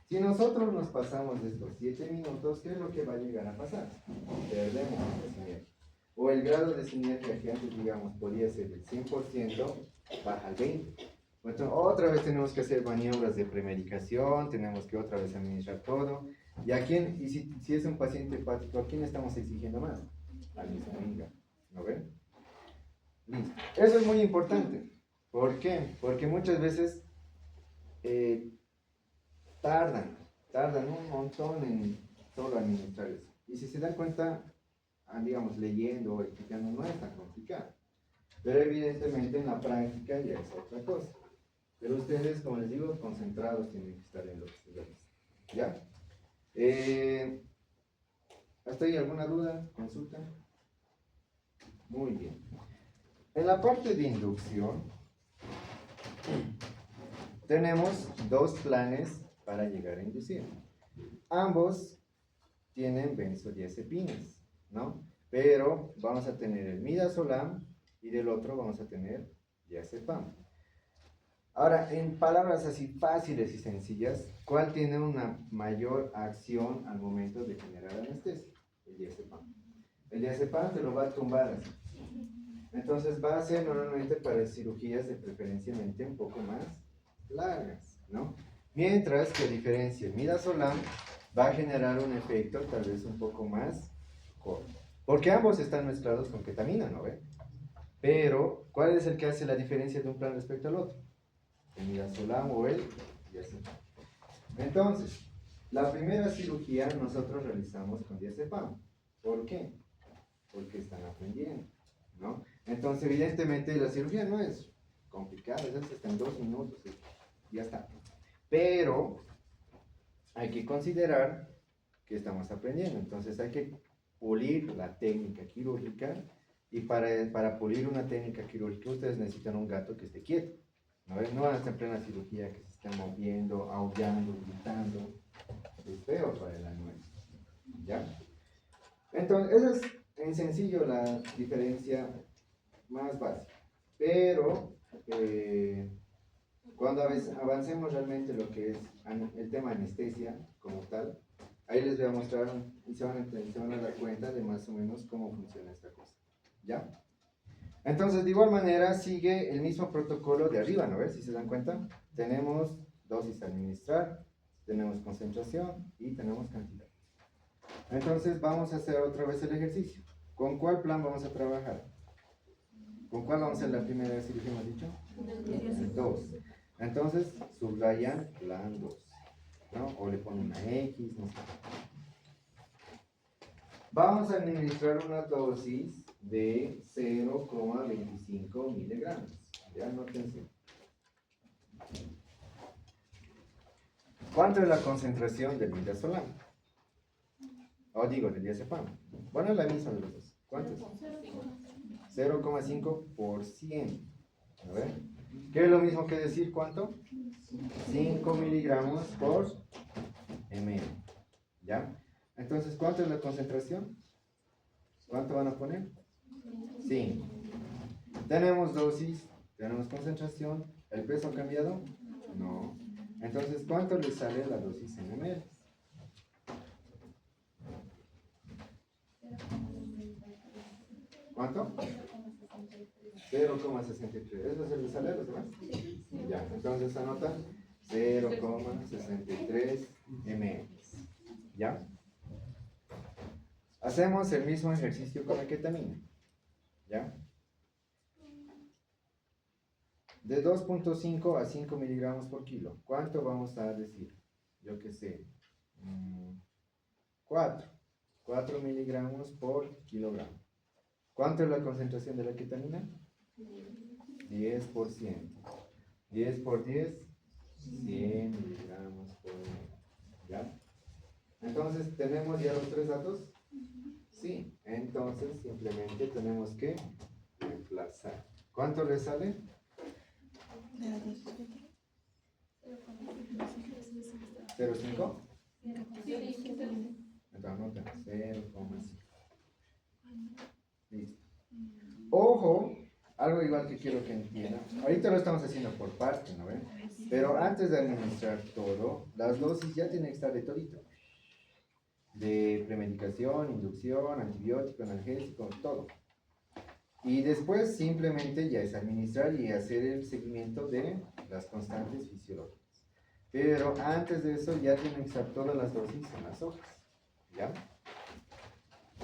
S1: Si nosotros nos pasamos de estos 7 minutos, ¿qué es lo que va a llegar a pasar? Perdemos la sinergia. O el grado de sinergia que antes, digamos, podía ser del 100%, baja al 20%. Entonces, otra vez tenemos que hacer maniobras de premedicación, tenemos que otra vez administrar todo. ¿Y si es un paciente hepático, a quién estamos exigiendo más? Al mismo hígado, ¿no ven? Listo. Eso es muy importante. ¿Por qué? Porque muchas veces tardan un montón en solo administrar eso. Y si se dan cuenta, digamos, leyendo o explicando, no es tan complicado. Pero evidentemente en la práctica ya es otra cosa. Pero ustedes, como les digo, concentrados tienen que estar en lo que se realiza. ¿Ya? ¿Hasta ahí alguna duda? ¿Consulta? Muy bien. En la parte de inducción, tenemos 2 planes para llegar a inducir. Ambos tienen benzodiazepinas, ¿no? Pero vamos a tener el midazolam y del otro vamos a tener diazepam. Ahora, en palabras así fáciles y sencillas, ¿cuál tiene una mayor acción al momento de generar anestesia? El diazepam. El diazepam te lo va a tumbar así. Entonces va a ser normalmente para cirugías de preferencialmente un poco más largas, ¿no? Mientras que a diferencia el midazolam va a generar un efecto tal vez un poco más corto. Porque ambos están mezclados con ketamina, ¿no ven? Pero, ¿cuál es el que hace la diferencia de un plan respecto al otro? El midazolam o el diazepam. Entonces, la primera cirugía nosotros realizamos con diazepam. ¿Por qué? Porque están aprendiendo, ¿no? Entonces, evidentemente, la cirugía no es complicada, es hasta en 2 minutos y ya está. Pero hay que considerar que estamos aprendiendo, entonces hay que pulir la técnica quirúrgica Y para pulir una técnica quirúrgica, ustedes necesitan un gato que esté quieto. ¿No ven? No van a estar en plena cirugía, que se estén moviendo, aullando, gritando. Es feo para el animal. ¿Ya? Entonces, esa es en sencillo la diferencia más básica. Pero cuando avancemos realmente lo que es el tema anestesia como tal, ahí les voy a mostrar y se van a dar cuenta de más o menos cómo funciona esta cosa. ¿Ya? Entonces, de igual manera, sigue el mismo protocolo de arriba, ¿no ves? Si se dan cuenta, tenemos dosis a administrar, tenemos concentración y tenemos cantidad. Entonces, vamos a hacer otra vez el ejercicio. ¿Con cuál plan vamos a trabajar? ¿Con cuál vamos a hacer la primera cirugía, hemos dicho? El 2. Entonces, subrayan plan 2, ¿no? O le ponen una X, no sé. Vamos a administrar una dosis de 0,25 miligramos. Ya noten. ¿Cuánto es la concentración del midazolam? O digo, del diazepam. Bueno, es la misma de los dos. ¿Cuánto es? 0,5%. A ver. ¿Qué es lo mismo que decir cuánto? 5 miligramos por ml. ¿Ya? Entonces, ¿cuánto es la concentración? ¿Cuánto van a poner? 5. Tenemos dosis, tenemos concentración. ¿El peso ha cambiado? No. Entonces, ¿cuánto le sale la dosis en ml? ¿Cuánto? 0,63. ¿Eso se le sale a los demás? Ya, entonces anotan 0,63 ml. ¿Ya? Hacemos el mismo ejercicio con la ketamina. ¿Ya? De 2.5 a 5 miligramos por kilo. ¿Cuánto vamos a decir? Yo qué sé. 4 miligramos por kilogramo. ¿Cuánto es la concentración de la ketamina? 10%. 10 por 10, 100 miligramos por kilo. ¿Ya? Entonces, ¿tenemos ya los tres datos? Sí. Entonces, simplemente tenemos que reemplazar. ¿Cuánto le sale? 0,5. Entonces anota 0,5. Listo. Ojo, algo igual que quiero que entiendan. Ahorita lo estamos haciendo por parte, ¿no ven? Pero antes de administrar todo, las dosis ya tienen que estar de todito. De premedicación, inducción, antibiótico, analgésico, todo. Y después simplemente ya es administrar y hacer el seguimiento de las constantes fisiológicas. Pero antes de eso ya tienen que estar todas las dosis en las hojas. ¿Ya?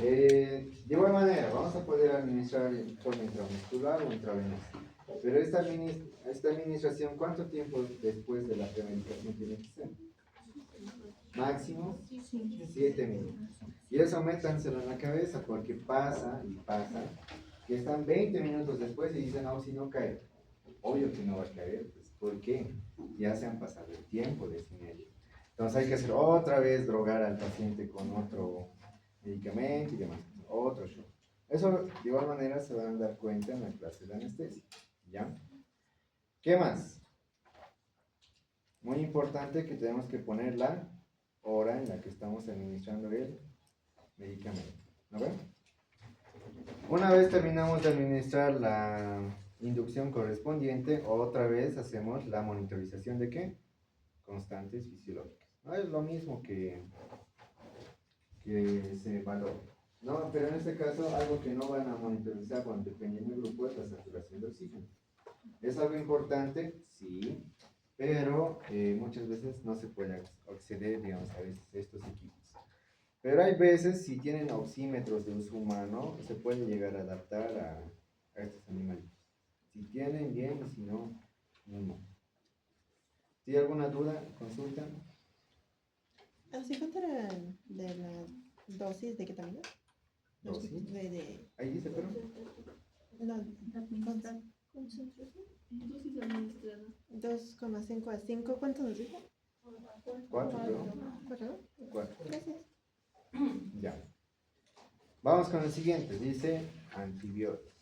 S1: De igual manera, vamos a poder administrar en forma intramuscular o intravenosa. Pero esta administración, ¿cuánto tiempo después de la premedicación tiene que ser? Máximo 7 minutos. Y eso métanselo en la cabeza porque pasa y pasa. Que están 20 minutos después y dicen, no, si no cae. Obvio que no va a caer, pues, ¿por qué? Ya se han pasado el tiempo de ese medio. Entonces hay que hacer otra vez drogar al paciente con otro medicamento y demás, otro show. Eso de igual manera se van a dar cuenta en la clase de anestesia, ¿ya? ¿Qué más? Muy importante que tenemos que poner la hora en la que estamos administrando el medicamento, ¿no ven? Una vez terminamos de administrar la inducción correspondiente, otra vez hacemos la monitorización de ¿qué? Constantes fisiológicas. No es lo mismo que se valora. No, pero en este caso algo que no van a monitorizar cuando dependiendo del grupo es la saturación de oxígeno. ¿Es algo importante? Sí, pero muchas veces no se puede acceder, digamos, a estos equipos. Pero hay veces, si tienen oxímetros de uso humano, se puede llegar a adaptar a estos animalitos. Si tienen, bien, y si no, no. ¿Si hay alguna duda? Consultan.
S2: ¿Así cuánto era de la dosis de ketamina?
S1: ¿Dosis?
S2: De
S1: Ahí dice, pero.
S2: no,
S3: Concentración. Dosis administrada.
S2: 2,5 a 5, ¿cuánto nos dijo?
S1: 4, creo.
S2: 4.
S1: 4.
S2: Gracias.
S1: Ya. Vamos con el siguiente. Dice antibióticos.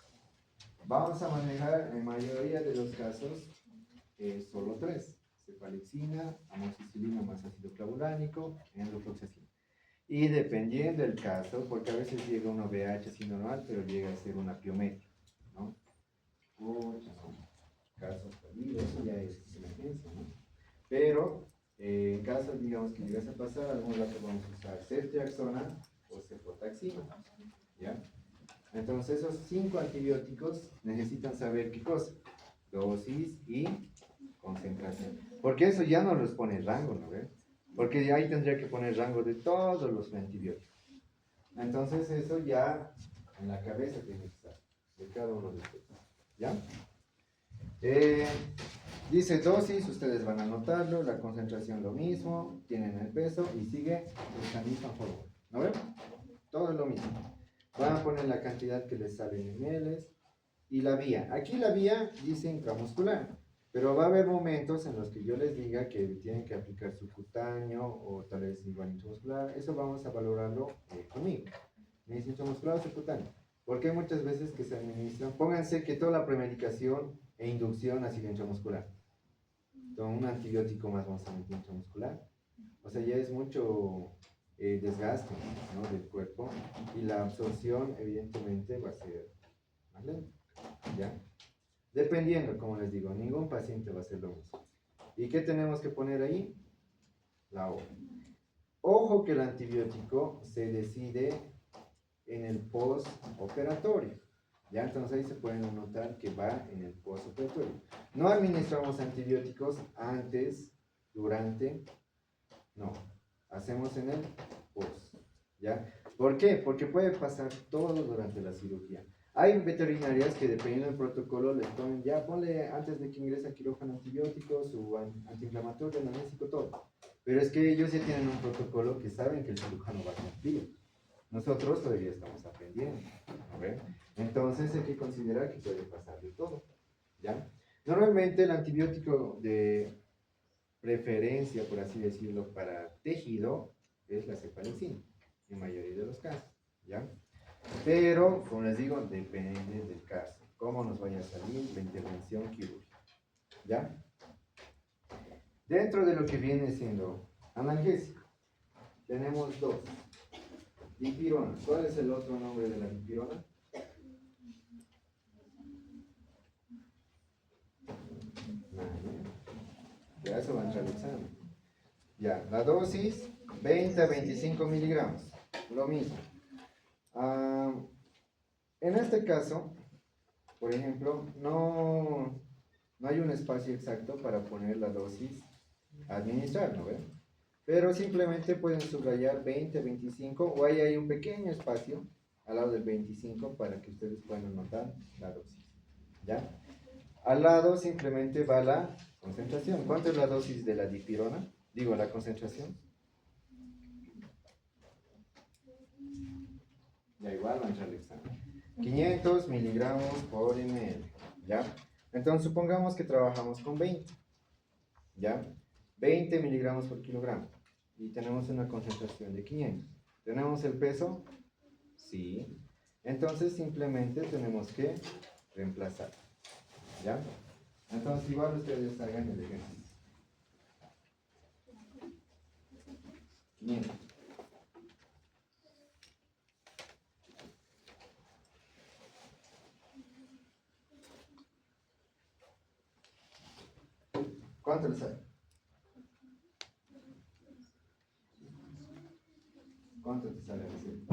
S1: Vamos a manejar en mayoría de los casos solo 3. Cefalexina, amoxicilina más ácido clavulánico, enrofloxacina. Y dependiendo del caso, porque a veces llega un OVH así normal, pero llega a ser una piometría, ¿no? Casos perdidos, eso ya es emergencia, ¿no? Pero en caso, digamos, que llegase a pasar, algún rato vamos a usar ceftriaxona o cefotaxima, ¿ya? Entonces, esos 5 antibióticos necesitan saber qué cosa, dosis y concentración. Porque eso ya no les pone rango, ¿no ves? Porque ahí tendría que poner rango de todos los antibióticos. Entonces, eso ya en la cabeza tiene que estar, de cada uno de ustedes, ¿ya? Dice dosis, ustedes van a anotarlo, la concentración lo mismo, tienen el peso y sigue esa misma forma, ¿no ven? Todo es lo mismo. Van a poner la cantidad que les sale en ml y la vía. Aquí la vía dice intramuscular, pero va a haber momentos en los que yo les diga que tienen que aplicar subcutáneo o tal vez igual intramuscular. Eso vamos a valorarlo conmigo. Me dice intramuscular o subcutáneo. Porque hay muchas veces que se administran. Pónganse que toda la premedicación e inducción ha sido intramuscular. Con un antibiótico más vamos a meter intramuscular. O sea, ya es mucho desgaste, ¿no?, del cuerpo y la absorción evidentemente va a ser más lenta, ¿ya? Dependiendo, como les digo, ningún paciente va a ser lo mismo. ¿Y qué tenemos que poner ahí? La hora. Ojo que el antibiótico se decide en el postoperatorio. ¿Ya? Entonces ahí se pueden notar que va en el postoperatorio. No administramos antibióticos antes, durante, no. Hacemos en el post. ¿Ya? ¿Por qué? Porque puede pasar todo durante la cirugía. Hay veterinarias que dependiendo del protocolo les ponen, ya ponle antes de que ingrese al quirófano antibióticos, su antiinflamatorio, analgésico, todo. Pero es que ellos ya tienen un protocolo que saben que el cirujano va a cumplir. Nosotros todavía estamos aprendiendo, ¿ver? Entonces hay que considerar que puede pasar de todo, ¿ya? Normalmente el antibiótico de preferencia, por así decirlo, para tejido es la cefalexina, en mayoría de los casos, ¿ya? Pero, como les digo, depende del caso, cómo nos vaya a salir la intervención quirúrgica, ¿ya? Dentro de lo que viene siendo analgésico, tenemos 2. Dipirona. ¿Cuál es el otro nombre de la dipirona? Ya eso va a entrar al examen. Ya, la dosis 20 a 25 miligramos. Lo mismo. En este caso, por ejemplo, no hay un espacio exacto para poner la dosis a administrar, ¿no ven? Pero simplemente pueden subrayar 20, 25 o ahí hay un pequeño espacio al lado del 25 para que ustedes puedan anotar la dosis, ¿ya? Al lado simplemente va la concentración. ¿Cuánto es la dosis de la dipirona? Digo, la concentración. Ya igual va a entrar el examen. 500 miligramos por ml, ¿ya? Entonces supongamos que trabajamos con 20, ¿ya? 20 miligramos por kilogramo y tenemos una concentración de 500. ¿Tenemos el peso? Sí. Entonces simplemente tenemos que reemplazar, ¿ya? Entonces igual ustedes hagan el ejercicio. 500. ¿Cuánto le sale? ¿Cuánto te sale decir?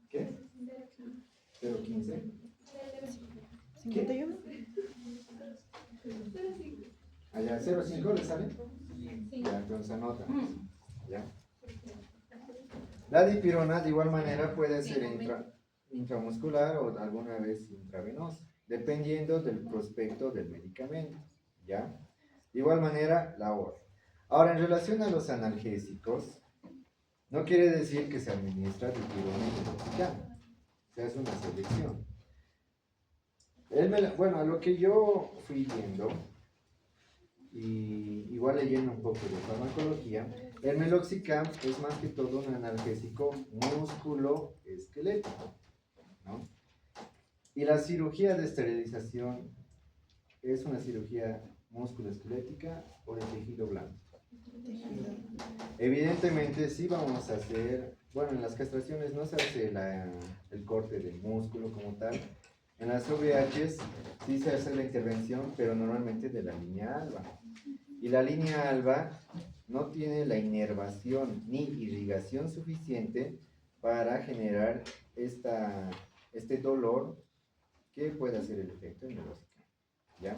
S1: ¿Qué? 0.15.
S2: 51.
S1: Allá 0.5 le sale. Ya, entonces anota. ¿Ya? La dipirona de igual manera puede ser intramuscular o alguna vez intravenosa, dependiendo del prospecto del medicamento, ¿ya? De igual manera, la hora. Ahora, en relación a los analgésicos, no quiere decir que se administra dipirona intoxicante, se hace una selección. Bueno, a lo que yo fui viendo, y igual leyendo un poco de farmacología, El meloxicam es más que todo un analgésico músculo-esquelético, ¿no? Y la cirugía de esterilización es una cirugía musculoesquelética o de tejido blando. Evidentemente sí vamos a hacer, bueno, en las castraciones no se hace el corte del músculo como tal. En las OVHs sí se hace la intervención, pero normalmente de la línea alba. Y la línea alba no tiene la inervación ni irrigación suficiente para generar este dolor que puede hacer el efecto del meloxicam, ¿ya?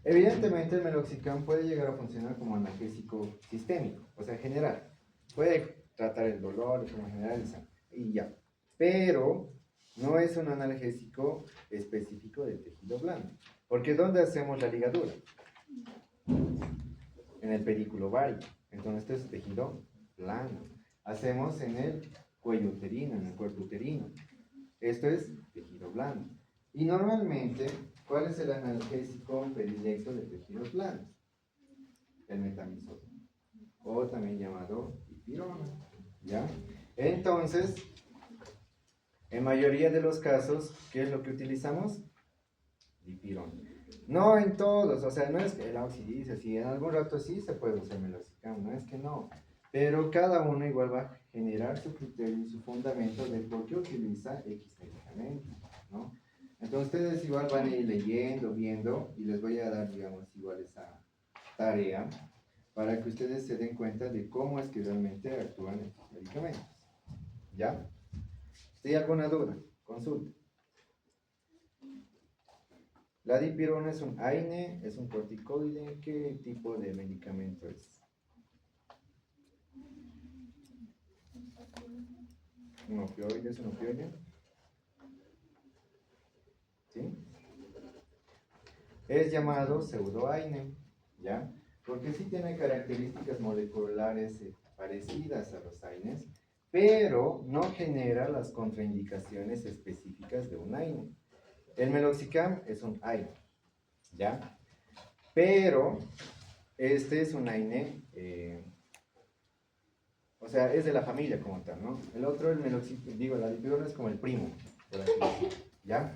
S1: Evidentemente el meloxicam puede llegar a funcionar como analgésico sistémico, o sea, general. Puede tratar el dolor como general y ya. Pero no es un analgésico específico del tejido blando. Porque ¿dónde hacemos la ligadura? En el pedículo ovárico. Entonces este es tejido blando. Hacemos en el cuello uterino, en el cuerpo uterino. Esto es tejido blando. Y normalmente, ¿cuál es el analgésico predilecto de tejidos blandos? El metamizol, o también llamado dipirona, ¿ya? Entonces, en mayoría de los casos, ¿qué es lo que utilizamos? Dipirona. No en todos, o sea, no es que el oxidice, si en algún rato sí se puede usar meloxicam, no es que no. Pero cada uno igual va a generar su criterio y su fundamento de por qué utiliza X medicamento, ¿no? Entonces ustedes igual van a ir leyendo, viendo, y les voy a dar, digamos, igual esa tarea para que ustedes se den cuenta de cómo es que realmente actúan estos medicamentos. ¿Ya? Si hay alguna duda, consulte. La dipirona es un AINE, es un corticoide. ¿Qué tipo de medicamento es? ¿Un opioide? ¿Es un opioide? ¿Sí? Es llamado pseudoaine, ¿ya? Porque sí tiene características moleculares parecidas a los AINES, pero no genera las contraindicaciones específicas de un AINE. El meloxicam es un AINE, ¿ya? Pero este es un AINE, o sea, es de la familia como tal, ¿no? El otro, el meloxicam, digo, la dipirona es como el primo, por así decirlo, ¿ya?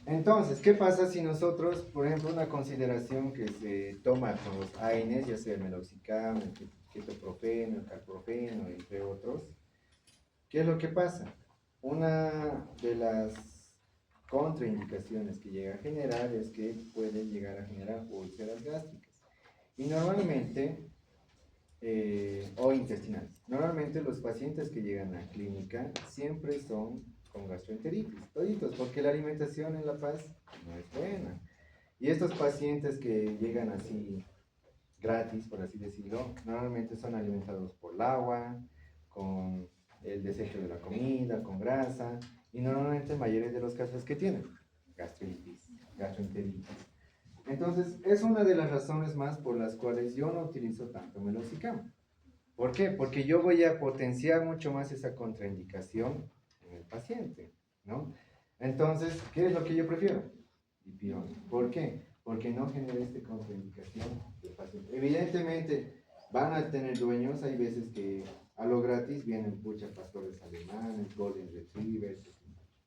S1: Entonces, ¿qué pasa si nosotros, por ejemplo, una consideración que se toma con los AINES, ya sea el meloxicam, el ketoprofeno, el calprofeno, entre otros? ¿Qué es lo que pasa? Una de las contraindicaciones que llega a generar es que pueden llegar a generar úlceras gástricas. Y normalmente, o intestinales, normalmente los pacientes que llegan a clínica siempre son con gastroenteritis, toditos, porque la alimentación en La Paz no es buena. Y estos pacientes que llegan así gratis, por así decirlo, normalmente son alimentados por el agua, con el desecho de la comida, con grasa, y normalmente en mayoría de los casos que tienen gastritis, gastroenteritis. Entonces, es una de las razones más por las cuales yo no utilizo tanto meloxicam. ¿Por qué? Porque yo voy a potenciar mucho más esa contraindicación en el paciente, ¿no? Entonces, ¿qué es lo que yo prefiero? Dipirona. ¿Por qué? Porque no genera esta contraindicación del paciente. Evidentemente, van a tener dueños, hay veces que a lo gratis vienen muchos pastores alemanes, golden retrievers,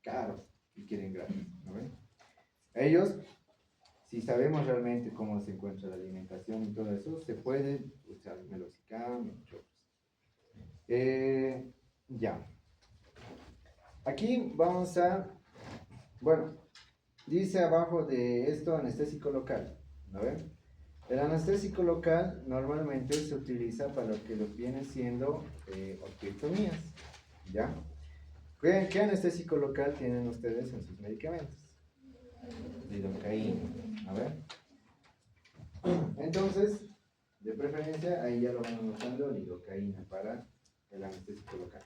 S1: caros, y quieren gratis, ¿no ven? Ellos, si sabemos realmente cómo se encuentra la alimentación y todo eso, se puede usar meloxicam y otros. Ya. Aquí vamos a, bueno, dice abajo de esto anestésico local, ¿no ven? El anestésico local normalmente se utiliza para lo que viene siendo orquiectomías, ¿ya? ¿Qué anestésico local tienen ustedes en sus medicamentos? Lidocaína, a ver. Entonces, de preferencia, ahí ya lo van anotando, lidocaína para el anestésico local.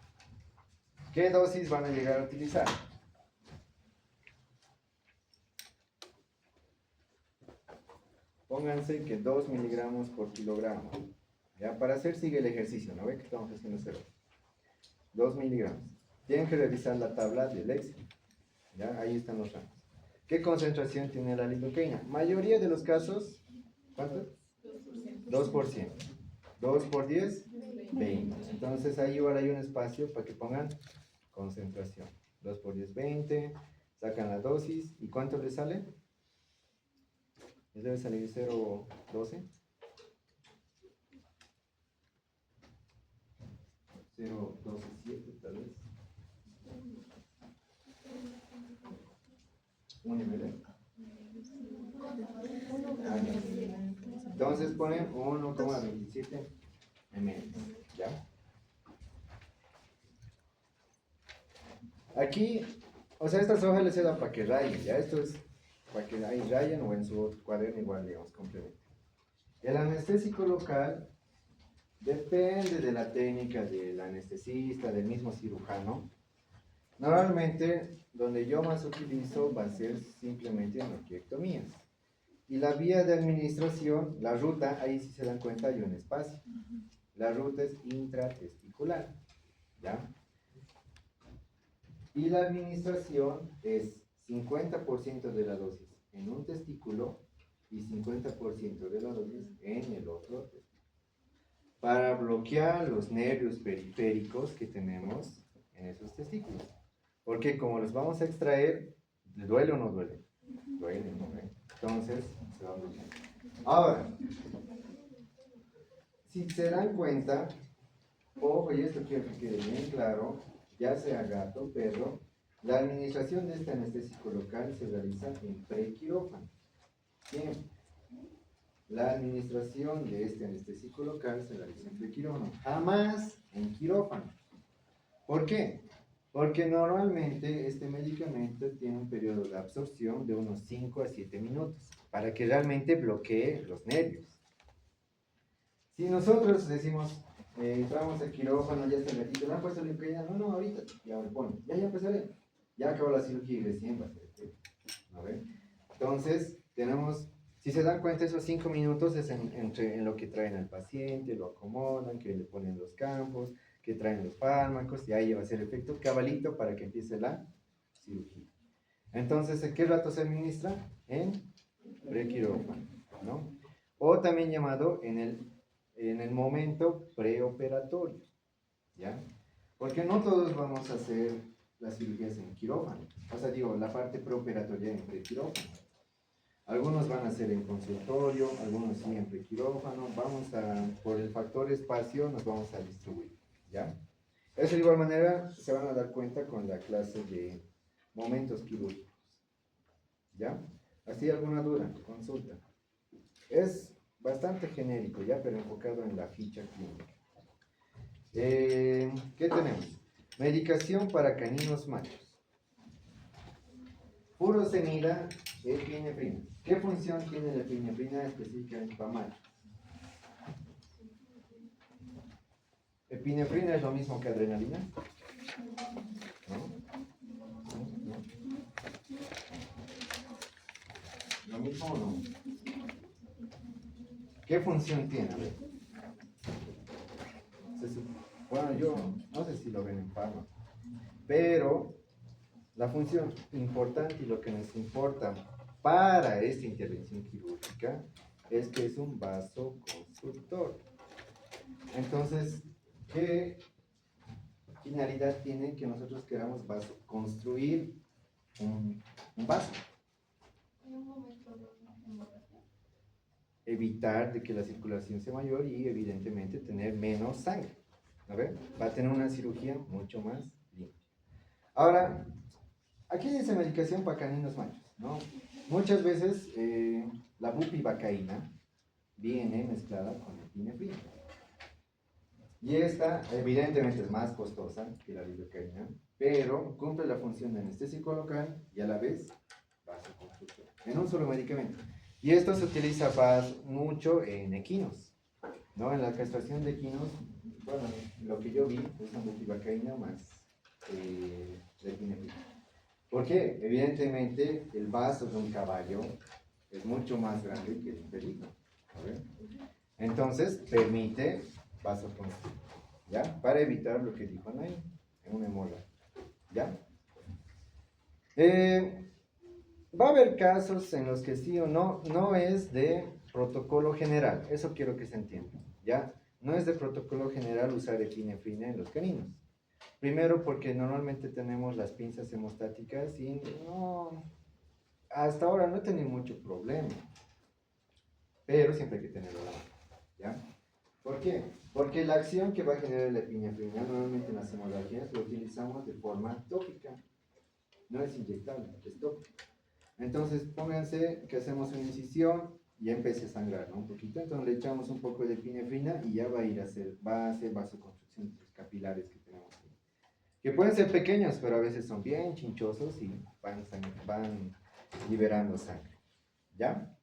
S1: ¿Qué dosis van a llegar a utilizar? Pónganse que 2 miligramos por kilogramo. Ya, para hacer sigue el ejercicio, ¿no ve que estamos haciendo 0? 2 miligramos. Tienen que revisar la tabla del Excel. Ya, ahí están los rangos. ¿Qué concentración tiene la lidocaína? Mayoría de los casos, ¿cuánto? 2%. 2 por 10, 20. Entonces ahí ahora hay un espacio para que pongan concentración. 2 por 10, 20. Sacan la dosis. ¿Y cuánto les sale? Les debe salir 0,12. 0,127 tal vez. Un ml. Entonces ponen 1,27 ml. ¿Ya? Aquí, o sea, estas hojas les dan para que rayen. Ya esto es para que ahí rayen o en su cuaderno igual, digamos, complementen. El anestésico local depende de la técnica del anestesista, del mismo cirujano. Normalmente, donde yo más utilizo va a ser simplemente en orquiectomías. Y la vía de administración, la ruta, ahí si se dan cuenta hay un espacio. La ruta es intratesticular, ¿ya? Y la administración es 50% de la dosis en un testículo y 50% de la dosis en el otro testículo. Para bloquear los nervios periféricos que tenemos en esos testículos. Porque como los vamos a extraer, ¿le duele o no duele? Duele, ¿no? Entonces, se va a bloquear. Ahora, si se dan cuenta, ojo, y esto quiero que quede bien claro, ya sea gato o perro, la administración de este anestésico local se realiza en prequirófano. Siempre. La administración de este anestésico local se realiza en prequirófano, jamás en quirófano. ¿Por qué? Porque normalmente este medicamento tiene un periodo de absorción de unos 5 a 7 minutos para que realmente bloquee los nervios. Si nosotros decimos, entramos al quirófano, ya está el gatito, ¿no ha puesto lidocaína? No, ahorita, ya me pone, ya empezaré, ya acabó la cirugía y recién va a ser efecto. ¿No ven? Entonces, tenemos, si se dan cuenta, esos 5 minutos es en lo que traen al paciente, lo acomodan, que le ponen los campos, que traen los fármacos, y ahí va a ser efecto cabalito para que empiece la cirugía. Entonces, ¿en qué rato se administra? En prequirófano, ¿no? O también llamado en el momento preoperatorio, ¿ya? Porque no todos vamos a hacer las cirugías en quirófano, o sea, digo, la parte preoperatoria en prequirófano. Algunos van a hacer en consultorio, algunos sí en prequirófano, por el factor espacio nos vamos a distribuir, ¿ya? Eso de igual manera se van a dar cuenta con la clase de momentos quirúrgicos, ¿ya? ¿Así alguna duda? Consulta. Es bastante genérico, ¿ya? Pero enfocado en la ficha clínica. ¿Qué tenemos? Medicación para caninos machos. Furosemida, epinefrina. ¿Qué función tiene la epinefrina específicamente para machos? ¿Epinefrina es lo mismo que adrenalina? ¿No? ¿Lo mismo o no? ¿Qué función tiene? A ver. Bueno, yo no sé si lo ven en fármaco, pero la función importante y lo que nos importa para esta intervención quirúrgica es que es un vasoconstrictor. Entonces, ¿qué finalidad tiene que nosotros queramos construir un vaso? Evitar de que la circulación sea mayor y evidentemente tener menos sangre. A ver, va a tener una cirugía mucho más limpia. Ahora, aquí dice medicación para caninos machos, ¿no? Muchas veces la bupivacaína viene mezclada con epinefrina. Y esta evidentemente es más costosa que la lidocaína, pero cumple la función de anestésico local y a la vez vasoconstrictor, en un solo medicamento. Y esto se utiliza mucho en equinos, ¿no? En la castración de equinos, bueno, lo que yo vi es una bupivacaína más la epinefrina. Porque evidentemente el vaso de un caballo es mucho más grande que el felino, ¿sabes? Entonces permite vasoconstrictor, ¿ya? Para evitar lo que dijo Anaí, una hemorragia, ¿ya? Va a haber casos en los que sí o no, no es de protocolo general, eso quiero que se entienda, ¿ya? no es de protocolo general usar epinefrina en los caninos. Primero porque normalmente tenemos las pinzas hemostáticas y no, hasta ahora no he tenido mucho problema, pero siempre hay que tenerlo a la mano, ¿ya? ¿Por qué? Porque la acción que va a generar la epinefrina normalmente en las hemorragias lo utilizamos de forma tópica, no es inyectable, es tópica. Entonces pónganse que hacemos una incisión y ya empieza a sangrar, ¿no? Un poquito, entonces le echamos un poco de epinefrina y ya va a hacer vasoconstricción de los capilares que tenemos ahí. Que pueden ser pequeños, pero a veces son bien chinchosos y van liberando sangre, ¿ya?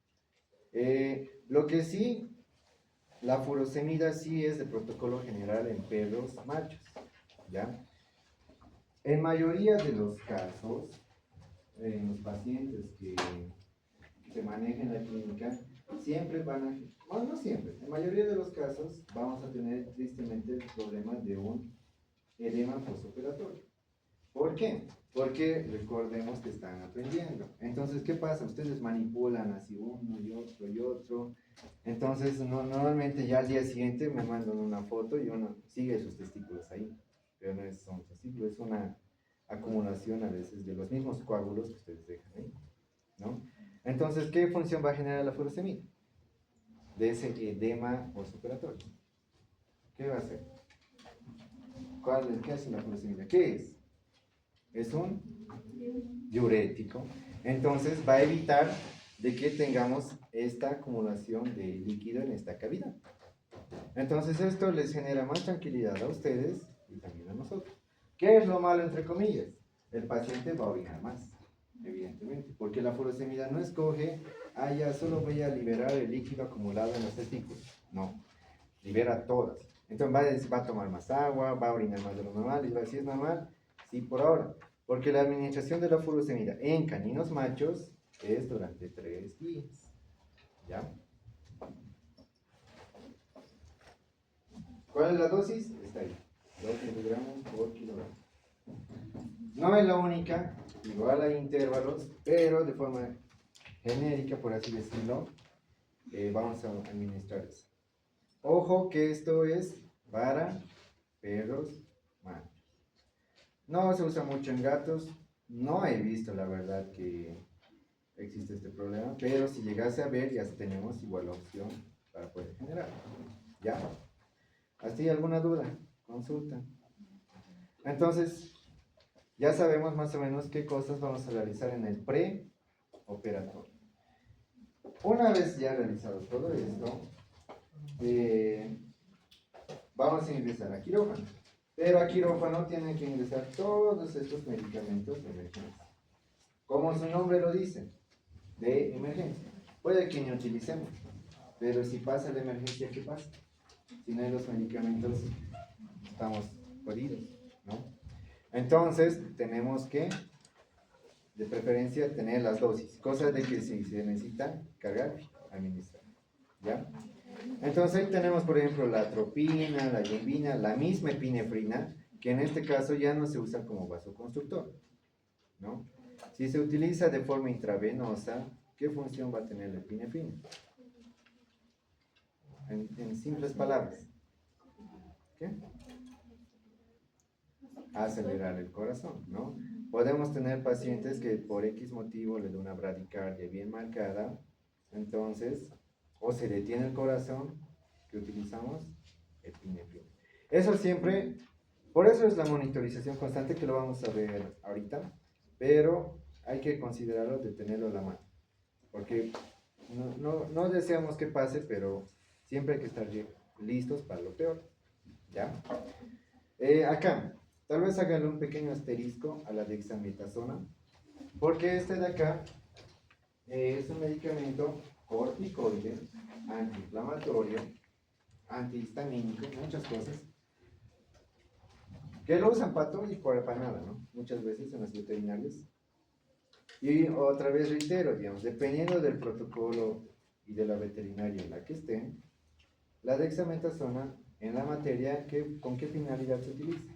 S1: Lo que sí, la furosemida sí es de protocolo general en perros machos, ¿ya? En mayoría de los casos, en los pacientes que se manejan en la clínica, siempre van a, bueno, no siempre, en mayoría de los casos vamos a tener tristemente el problema de un edema postoperatorio. ¿Por qué? Porque recordemos que están aprendiendo. Entonces, ¿qué pasa? Ustedes manipulan así uno y otro y otro. Entonces, normalmente ya al día siguiente me mandan una foto y uno sigue sus testículos ahí. Pero no son testículos, es una acumulación a veces de los mismos coágulos que ustedes dejan ahí, ¿no? Entonces, ¿qué función va a generar la furosemida? De ese edema postoperatorio. ¿Qué va a hacer? ¿Qué hace la furosemida? ¿Qué es? Es un diurético. Entonces va a evitar de que tengamos esta acumulación de líquido en esta cavidad. Entonces esto les genera más tranquilidad a ustedes y también a nosotros. ¿Qué es lo malo entre comillas? El paciente va a orinar más, evidentemente, porque la furosemida no escoge, ya solo voy a liberar el líquido acumulado en los testículos. No, libera todas. Entonces va a tomar más agua, va a orinar más de lo normal, y va a decir, ¿es normal? Sí, por ahora. Porque la administración de la furosemida en caninos machos es durante 3 días. ¿Ya? ¿Cuál es la dosis? Está ahí. 2 miligramos por kilogramo. No es la única, igual hay intervalos, pero de forma genérica, por así decirlo, vamos a administrar eso. Ojo que esto es para perros machos. No se usa mucho en gatos. No he visto la verdad que existe este problema, pero si llegase a ver, ya tenemos igual la opción para poder generar. ¿Ya? ¿Así alguna duda? Consulta. Entonces, ya sabemos más o menos qué cosas vamos a realizar en el preoperatorio. Una vez ya realizado todo esto, vamos a ingresar a quirófano. Pero a quirófano tienen que ingresar todos estos medicamentos de emergencia. Como su nombre lo dice, de emergencia. Puede que ni utilicemos, pero si pasa la emergencia, ¿qué pasa? Si no hay los medicamentos, estamos jodidos, ¿no? Entonces, tenemos que, de preferencia, tener las dosis. Cosa de que si se necesita cargar, administrar. ¿Ya? Entonces ahí tenemos, por ejemplo, la atropina, la yombina, la misma epinefrina, que en este caso ya no se usa como vasoconstructor, ¿no? Si se utiliza de forma intravenosa, ¿qué función va a tener la epinefrina? En simples palabras, ¿qué? Acelerar el corazón, ¿no? Podemos tener pacientes que por X motivo le da una bradicardia bien marcada, entonces, o se detiene el corazón, que utilizamos epinefrina. Eso siempre, por eso es la monitorización constante, que lo vamos a ver ahorita, pero hay que considerarlo de tenerlo a la mano, porque no deseamos que pase, pero siempre hay que estar listos para lo peor, ¿ya? Acá, tal vez háganle un pequeño asterisco a la dexametasona, porque este de acá es un medicamento corticoide, antiinflamatorio, antihistamínico, muchas cosas, que lo usan para todo y para nada, ¿no? Muchas veces en las veterinarias. Y otra vez reitero, digamos, dependiendo del protocolo y de la veterinaria en la que estén, la dexametasona en la materia, ¿con qué finalidad se utiliza?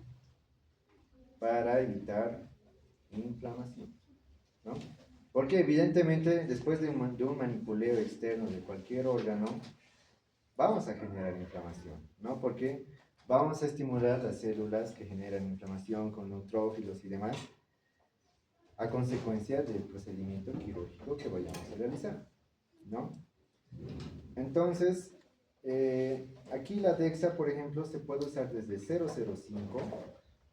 S1: Para evitar inflamación, ¿no? Porque evidentemente después de un manipuleo externo de cualquier órgano, vamos a generar inflamación, ¿no? Porque vamos a estimular las células que generan inflamación con neutrófilos y demás a consecuencia del procedimiento quirúrgico que vayamos a realizar, ¿no? Entonces, aquí la DEXA, por ejemplo, se puede usar desde 0,05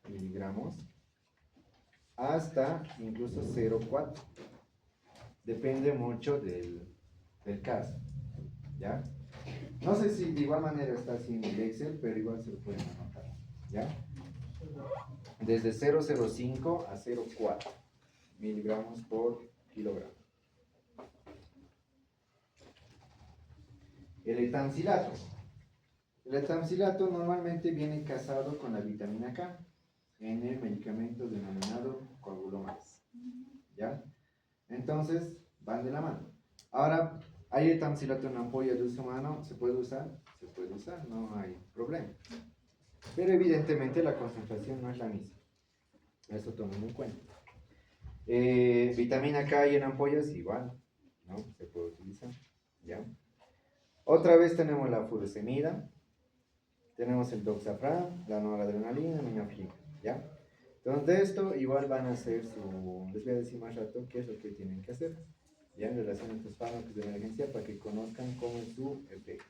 S1: miligramos hasta incluso 0,4. Depende mucho del caso, ¿ya? No sé si de igual manera está así en el Excel, pero igual se lo pueden anotar, ¿ya? Desde 0,05 a 0,4 miligramos por kilogramo. El etamcilato. El etamcilato normalmente viene casado con la vitamina K en el medicamento denominado coagulomax, ¿ya? Entonces, van de la mano. Ahora, ¿hay etamcilato en ampolla de uso humano? ¿Se puede usar? Se puede usar, no hay problema. Pero evidentemente la concentración no es la misma. Eso tomen en cuenta. Vitamina K y en ampollas igual, ¿no? Se puede utilizar, ¿ya? Otra vez tenemos la furosemida, tenemos el doxapram, la noradrenalina, minofina, ¿ya? Entonces de esto igual van a hacer les voy a decir más rato qué es lo que tienen que hacer, ¿ya? En relación a estos fármacos de emergencia para que conozcan cómo es su efecto.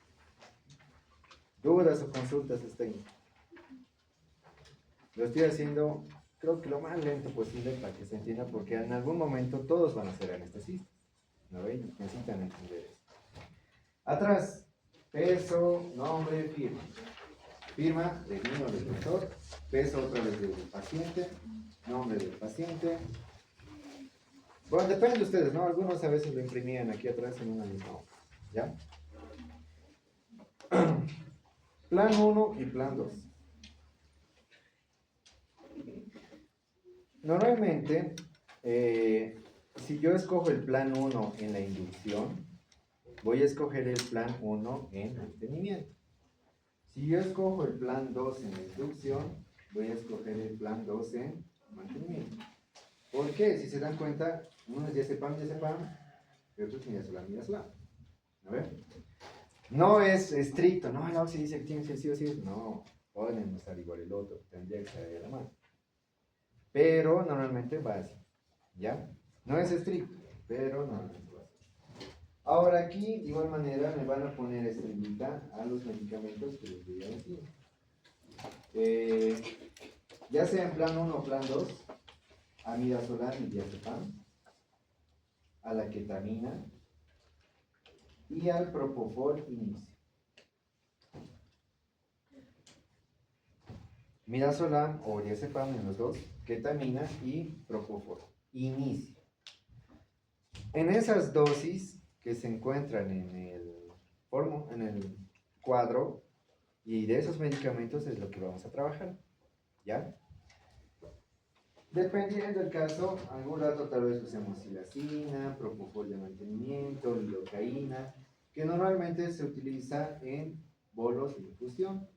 S1: ¿Dudas o consultas hasta ahí? Lo estoy haciendo, creo que lo más lento posible para que se entienda, porque en algún momento todos van a ser anestesistas, ¿no ven? Necesitan entender eso. Atrás, peso, nombre, firma. Firma del niño del doctor, peso otra vez del paciente, nombre del paciente. Bueno, depende de ustedes, ¿no? Algunos a veces lo imprimían aquí atrás en una misma hoja, ¿ya? Plan 1 y plan 2. Normalmente, si yo escojo el plan 1 en la inducción, voy a escoger el plan 1 en mantenimiento. Si yo escojo el plan 2 en la inducción, voy a escoger el plan 2 en mantenimiento. ¿Por qué? Si se dan cuenta, uno es diazepam, y otro es midazolam. ¿A ver? No es estricto, no, si dice que tiene que ser sí o sí, no, pueden usar igual el otro, tendría que estar ahí a la mano. Pero normalmente va así, ¿ya? No es estricto, pero normalmente va así. Ahora aquí, de igual manera, me van a poner estrellita a los medicamentos que les voy a decir. Ya sea en plan 1 o plan 2, amidazolam y diazepam, a la ketamina y al propofol inicio. Midazolam o diazepam en los dos, ketamina y propofol inicio. En esas dosis que se encuentran en el cuadro y de esos medicamentos es lo que vamos a trabajar, ¿ya? Dependiendo del caso, algún rato tal vez usemos silacina, propofol de mantenimiento, lidocaína, que normalmente se utiliza en bolos de infusión,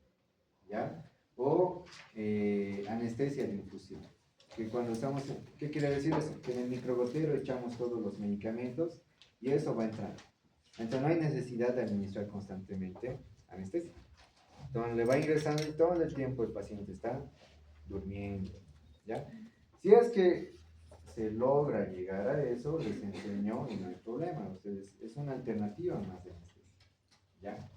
S1: ¿ya? O anestesia de infusión. Que cuando estamos, ¿qué quiere decir eso? Que en el microgotero echamos todos los medicamentos y eso va a entrar. Entonces no hay necesidad de administrar constantemente anestesia. Entonces le va ingresando y todo el tiempo el paciente está durmiendo, ¿ya? Si es que se logra llegar a eso, les enseño y no hay problema. Ustedes, es una alternativa más de anestesia, ¿ya?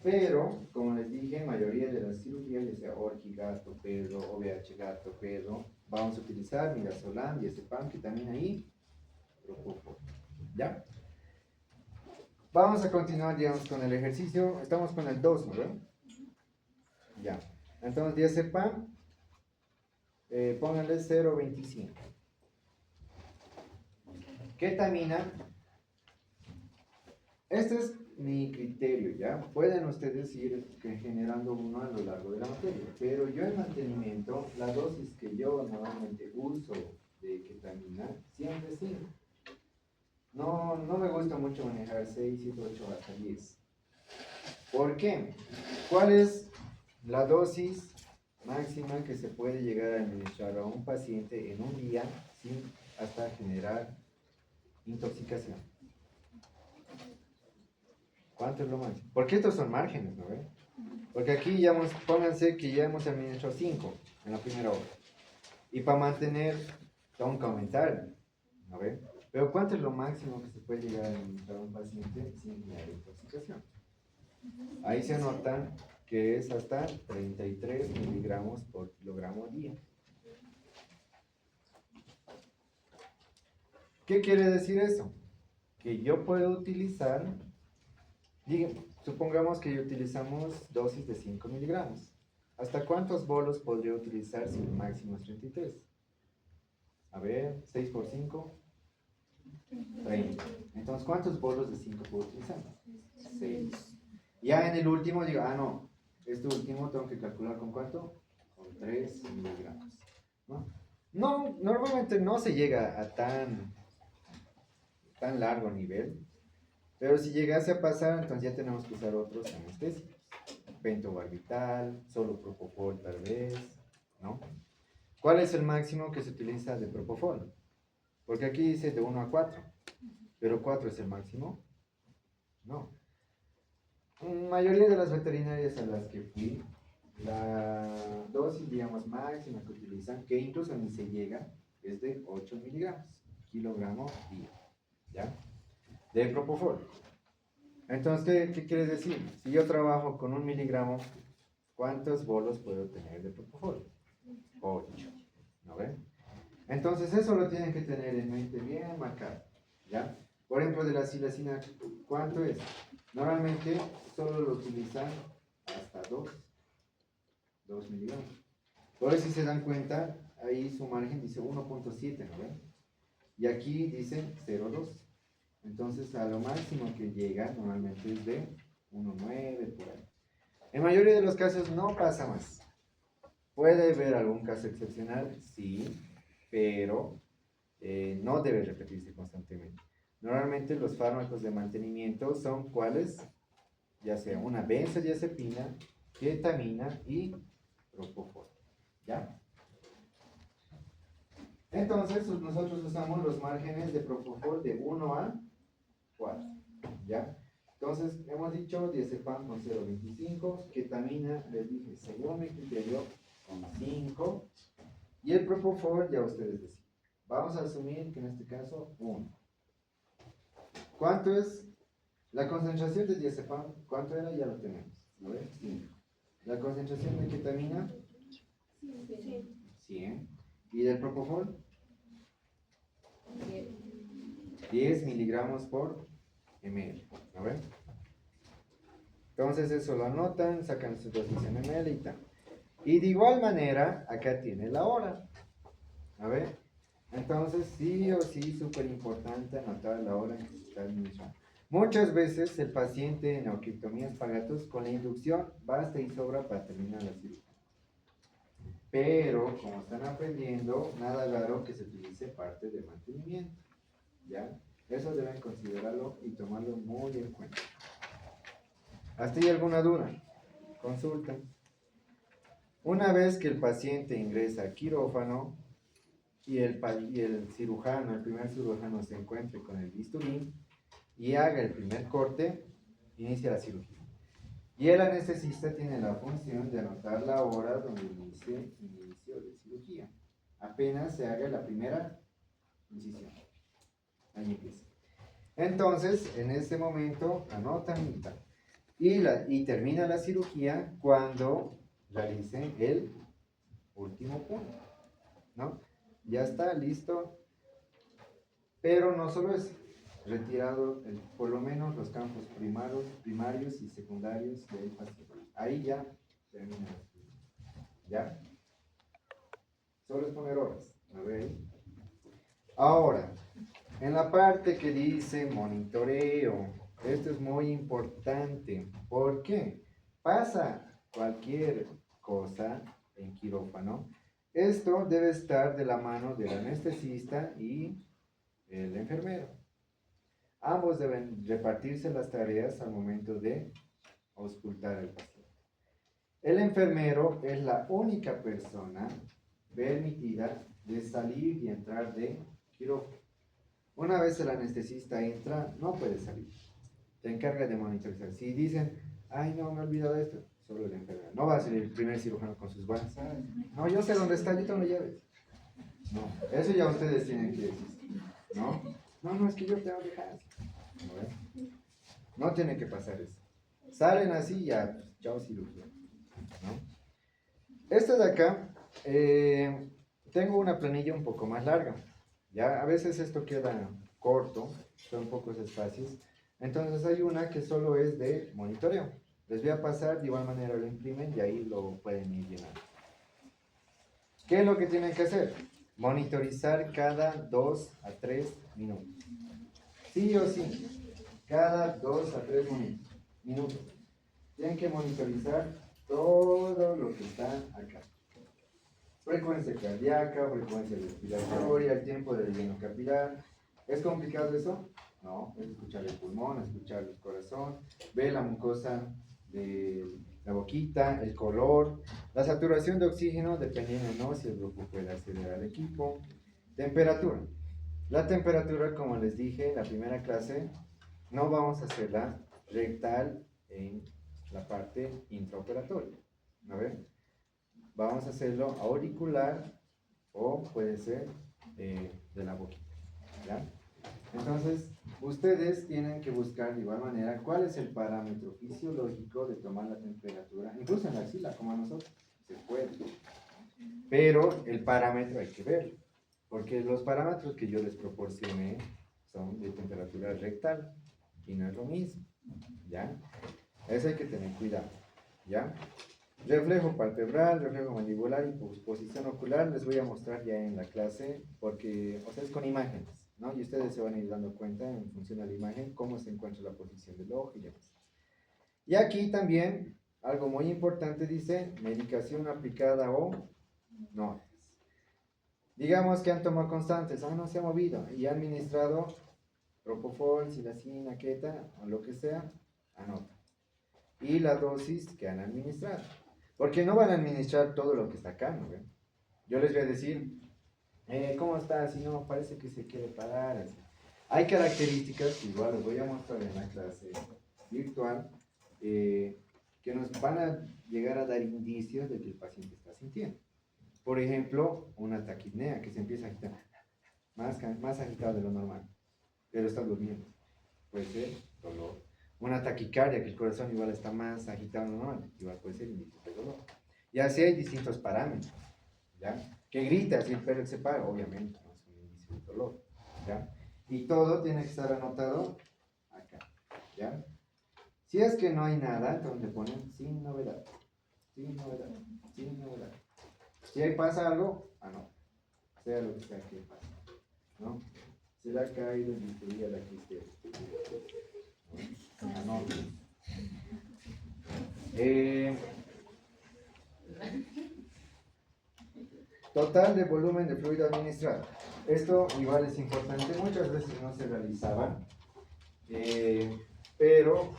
S1: Pero, como les dije, en mayoría de las cirugías, ya sea Orki, gato, pedo, OVH, gato, pedo, vamos a utilizar midazolam, diazepam, ketamina y propofol, ¿ya? Vamos a continuar, digamos, con el ejercicio. Estamos con el 2, ¿no ven? Ya. Entonces, diazepam, pónganle 0,25. Ketamina, este es mi criterio, ¿ya? Pueden ustedes ir generando uno a lo largo de la materia, pero yo en mantenimiento, la dosis que yo normalmente uso de ketamina siempre es 5. No me gusta mucho manejar 6, 7, 8 hasta 10. ¿Por qué? ¿Cuál es la dosis máxima que se puede llegar a administrar a un paciente en un día sin hasta generar intoxicación?
S4: ¿Cuánto es lo máximo? Porque estos son márgenes, ¿no ven? Porque aquí ya hemos, pónganse que ya hemos administrado 5 en la primera hora. Y para mantener, tengo que aumentar, ¿no ven? Pero ¿cuánto es lo máximo que se puede llegar a administrar a un paciente sin la intoxicación? Ahí se nota que es hasta 33 miligramos por kilogramo día. ¿Qué quiere decir eso? Que yo puedo utilizar, supongamos que utilizamos dosis de 5 miligramos. ¿Hasta cuántos bolos podría utilizar si el máximo es 33? A ver, 6 por 5, 30. Entonces, ¿cuántos bolos de 5 puedo utilizar? 6. Ya en el último digo, no, este último tengo que calcular con cuánto, con 3 miligramos. No, normalmente no se llega a tan largo nivel, pero si llegase a pasar, entonces ya tenemos que usar otros anestésicos, pentobarbital, solo propofol tal vez, ¿no? ¿Cuál es el máximo que se utiliza de propofol? Porque aquí dice de 1 a 4, pero 4 es el máximo, no. La mayoría de las veterinarias a las que fui, la dosis, digamos, máxima que utilizan, que incluso ni se llega, es de 8 miligramos, kilogramo día, ¿ya? De propofol. Entonces, ¿qué quiere decir? Si yo trabajo con 1 miligramo, ¿cuántos bolos puedo tener de propofol? 8, ¿no ven? Entonces, eso lo tienen que tener en mente bien marcado, ¿ya? Por ejemplo, de la silacina, ¿cuánto es? Normalmente solo lo utilizan hasta 2 miligramos. Por eso si se dan cuenta, ahí su margen dice 1.7, ¿no ven? Y aquí dice 0.2. Entonces a lo máximo que llega normalmente es de 1.9 por ahí. En mayoría de los casos no pasa más. Puede haber algún caso excepcional, sí, pero no debe repetirse constantemente. Normalmente los fármacos de mantenimiento son ¿cuáles? Ya sea una benzodiazepina, ketamina y propofol, ¿ya? Entonces nosotros usamos los márgenes de propofol de 1 a 4, ¿ya? Entonces hemos dicho diazepam con 0.25, ketamina, les dije, según mi criterio, con 5, y el propofol ya ustedes deciden. Vamos a asumir que en este caso 1. ¿Cuánto es la concentración de diazepam? ¿Cuánto era? Ya lo tenemos, ¿no ven? 5. La concentración de ketamina, 100. ¿Y del propofol? 10 miligramos por ml, ¿no ven? Entonces eso lo anotan, sacan sus dosis en ml y tal. Y de igual manera, acá tiene la hora. A ver, entonces sí o sí, súper importante anotar la hora en que se está administrando. Muchas veces el paciente en neoquiptomías pagatos con la inducción basta y sobra para terminar la cirugía. Pero como están aprendiendo, nada raro que se utilice parte de mantenimiento, ¿ya? Eso deben considerarlo y tomarlo muy en cuenta. ¿Hasta ahí alguna duda? Consulta. Una vez que el paciente ingresa a quirófano y el cirujano, el primer cirujano se encuentre con el bisturí y haga el primer corte, inicia la cirugía. Y el anestesista tiene la función de anotar la hora donde inicie inicio de cirugía. Apenas se haga la primera incisión. Ahí empieza. Entonces, en este momento, anotan y termina la cirugía cuando realicen el último punto, ¿no? Ya está, listo. Pero no solo es retirado por lo menos los campos primarios y secundarios del paciente. Ahí ya termina la cirugía. ¿Ya? Solo es poner horas. A ver. Ahora, en la parte que dice monitoreo, esto es muy importante. ¿Por qué? Pasa cualquier cosa en quirófano. Esto debe estar de la mano del anestesista y el enfermero. Ambos deben repartirse las tareas al momento de auscultar al paciente. El enfermero es la única persona permitida de salir y entrar de quirófano. Una vez el anestesista entra, no puede salir. te encarga de monitorizar. Si dicen, ay, no, me he olvidado de esto, solo la enfermera. No va a ser el primer cirujano con sus buenas. No, yo sé dónde está, yo tengo las llaves. No, eso ya ustedes tienen que decir. ¿No? No, es que yo tengo que dejar. No tiene que pasar eso. Salen así y ya, pues, chao cirugía. ¿No? Esto de acá, tengo una planilla un poco más larga. Ya, a veces esto queda corto, son pocos espacios. Entonces hay una que solo es de monitoreo. Les voy a pasar, de igual manera lo imprimen y ahí lo pueden ir llenando. ¿Qué es lo que tienen que hacer? Monitorizar cada 2 a 3 minutos. Sí o sí, cada 2 a 3 minutos. Tienen que monitorizar todo lo que está acá. Frecuencia cardíaca, frecuencia respiratoria, el tiempo de relleno capilar. ¿Es complicado eso? No, es escuchar el pulmón, escuchar el corazón, ver la mucosa de la boquita, el color, la saturación de oxígeno, dependiendo no si el grupo puede acceder al equipo. Temperatura. La temperatura, como les dije en la primera clase, no vamos a hacerla rectal en la parte intraoperatoria. A ver, vamos a hacerlo auricular o puede ser de la boquita. ¿Ya? Entonces, ustedes tienen que buscar de igual manera cuál es el parámetro fisiológico de tomar la temperatura, incluso en la axila, como a nosotros, se puede. Pero el parámetro hay que verlo, porque los parámetros que yo les proporcioné son de temperatura rectal y no es lo mismo, ¿ya? Eso hay que tener cuidado, ¿ya? Reflejo palpebral, reflejo mandibular y posición ocular les voy a mostrar ya en la clase, porque, o sea, es con imágenes, ¿no? Y ustedes se van a ir dando cuenta en función a la imagen cómo se encuentra la posición del ojo y demás. Y aquí también, algo muy importante dice, medicación aplicada o no. Digamos que han tomado constantes, no se ha movido, y ha administrado propofol, silacina, queta, o lo que sea, anota. Y la dosis que han administrado. Porque no van a administrar todo lo que está acá, ¿no? Yo les voy a decir, ¿cómo está? Si no, parece que se quiere parar. Así. Hay características que igual les voy a mostrar en la clase virtual, que nos van a llegar a dar indicios de que el paciente está sintiendo. Por ejemplo, una taquipnea que se empieza a agitar, más agitado de lo normal, pero está durmiendo. Puede ser dolor. Una taquicardia, que el corazón igual está más agitado de lo normal, igual puede ser indicio de dolor. Y así hay distintos parámetros, ¿ya? Que grita, si el perro se para, obviamente, no es un indicio de dolor, ¿ya? Y todo tiene que estar anotado acá, ¿ya? Si es que no hay nada, entonces le ponen sin novedad, sin novedad, sin novedad. Si ahí pasa algo, no, sea lo que sea que pase, ¿no? Se le ha caído el bisturí a la cristera. No. Total de volumen de fluido administrado. Esto igual es importante, muchas veces no se realizaba, pero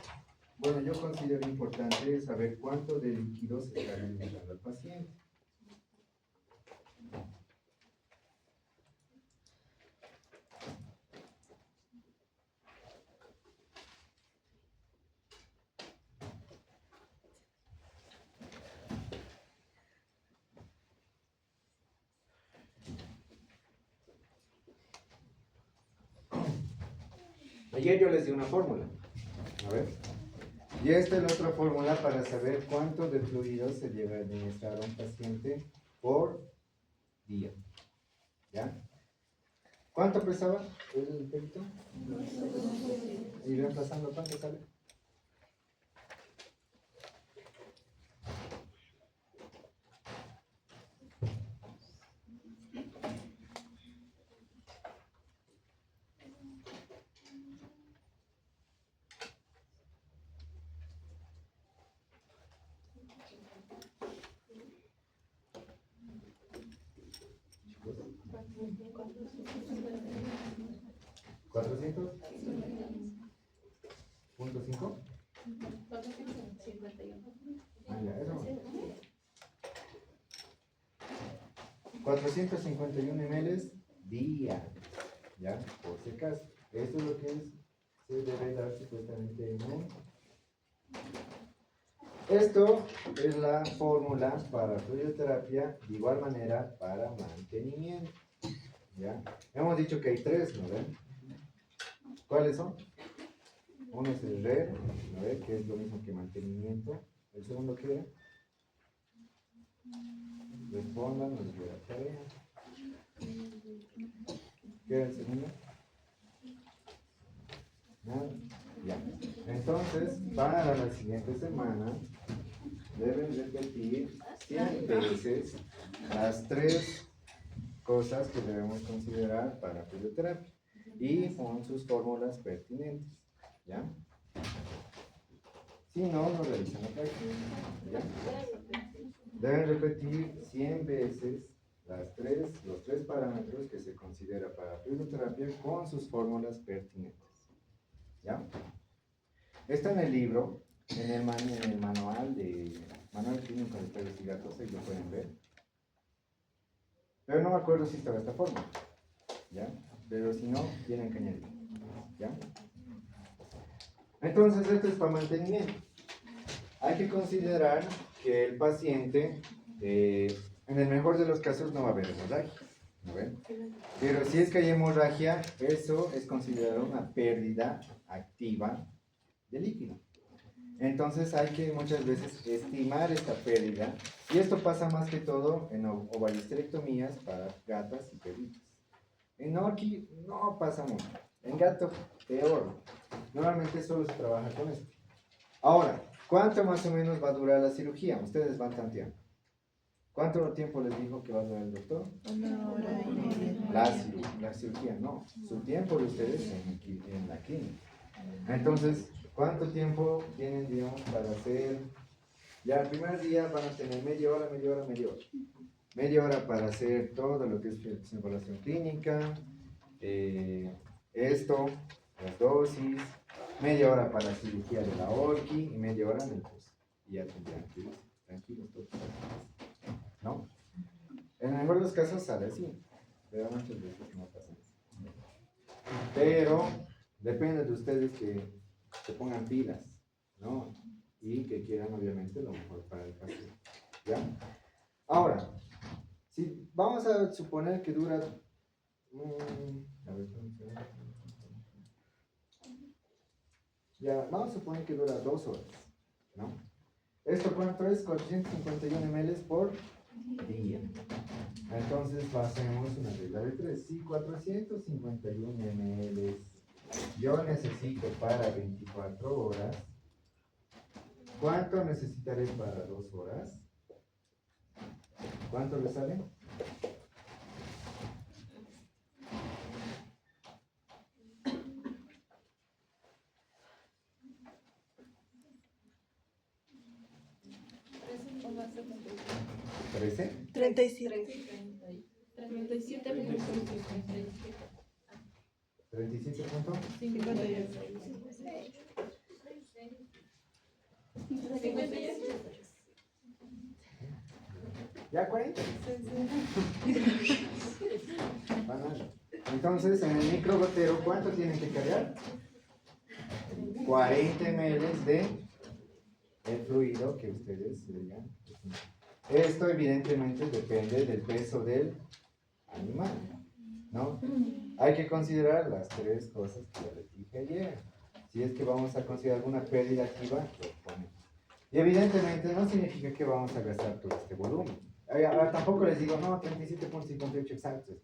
S4: bueno, yo considero importante saber cuánto de líquido se está administrando al paciente. Ayer yo les di una fórmula, a ver, y esta es la otra fórmula para saber cuánto de fluido se debe administrar a un paciente por día, ¿ya? ¿Cuánto pesaba el perito? Y reemplazando, ¿cuánto sale? ¿400? ¿Punto 5?
S3: 451.
S4: Ah, ya, eso. 451 ml día, ¿ya? Por si acaso. Esto es lo que es se debe dar supuestamente en un. Esto es la fórmula para fluidoterapia, de igual manera para mantenimiento. ¿Ya? Hemos dicho que hay tres, ¿no ven? ¿Cuáles son? Uno es el RED, ¿no ven? Que es lo mismo que mantenimiento. El segundo, ¿qué era? Respondan, nos voy a tarea. ¿Qué era el segundo? Nada. Ya. Entonces, para la siguiente semana, deben repetir 100 veces las tres cosas que debemos considerar para fluidoterapia y con sus fórmulas pertinentes. ¿Ya? Si no, no realizan la práctica. ¿Ya? Deben repetir 100 veces los tres parámetros que se considera para fluidoterapia con sus fórmulas pertinentes. ¿Ya? Está en el libro, en el manual clínico de perros y gatos, ahí lo pueden ver. Pero no me acuerdo si estaba esta fórmula. ¿Ya? Pero si no, tienen que añadir. ¿Ya? Entonces, esto es para mantenimiento. Hay que considerar que el paciente, en el mejor de los casos, no va a haber hemorragia. ¿No ven? Pero si es que hay hemorragia, eso es considerado una pérdida activa de líquido. Entonces hay que muchas veces estimar esta pérdida, y esto pasa más que todo en ovalhisterectomías para gatas y perritos. En orqui no pasa mucho, en gato peor. Normalmente solo se trabaja con esto. Ahora, ¿cuánto más o menos va a durar la cirugía? Ustedes van tanteando. ¿Cuánto tiempo les dijo que va a durar el doctor?
S2: 1 hora y media.
S4: La cirugía, no. Su tiempo de ustedes en la clínica. Entonces, ¿cuánto tiempo tienen, digamos, para hacer? Ya el primer día van a tener media hora. Media hora para hacer todo lo que es evaluación clínica, las dosis, media hora para la cirugía de la orqui y media hora en el post. Y ya tendrán que ir tranquilos todos. ¿No? En el mejor de los casos sale así, pero muchas veces no pasa así. Pero depende de ustedes que se pongan pilas, ¿no? Y que quieran obviamente lo mejor para el paciente. ¿Ya? Ahora, si vamos a suponer que dura... ya, vamos a suponer que dura 2 horas, ¿no? ¿Esto cuánto es? 451 ml por día. Entonces hacemos una regla de 3. Si 451 ml yo necesito para 24 horas, ¿cuánto necesitaré para 2 horas? ¿Cuánto le sale? ¿13?
S2: 37.
S3: 37 minutos.
S4: 37 punto.
S2: 58.
S3: 58.
S4: ¿Ya 40? Entonces, en el microgotero, ¿cuánto tienen que cargar? 40 ml de el fluido que ustedes digan. Esto evidentemente depende del peso del animal, ¿no? Hay que considerar las tres cosas que les dije ayer. Si es que vamos a considerar alguna pérdida activa, lo ponemos. Y evidentemente no significa que vamos a gastar todo este volumen. Ahora tampoco les digo, no, 37.58 exactos.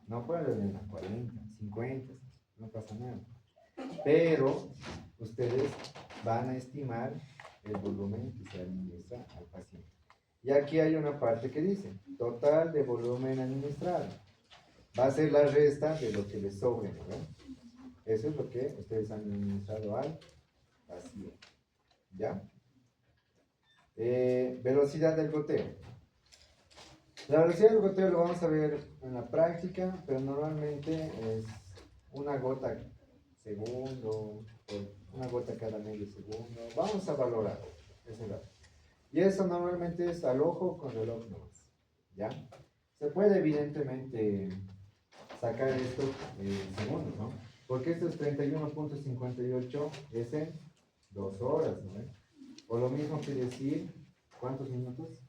S4: No pueden 40, 50, no pasa nada. Pero ustedes van a estimar el volumen que se administra al paciente. Y aquí hay una parte que dice, total de volumen administrado. Va a ser la resta de lo que les sobre, ¿no? Eso es lo que ustedes han administrado al paciente. ¿Ya? Velocidad del goteo. La velocidad del goteo lo vamos a ver en la práctica, pero normalmente es una gota segundo, una gota cada medio segundo. Vamos a valorar ese dato. Y eso normalmente es al ojo con reloj nomás. ¿Ya? Se puede evidentemente sacar esto en segundos, ¿no? Porque esto es 31.58 es en 2 horas, ¿no? O lo mismo que decir, ¿cuántos minutos?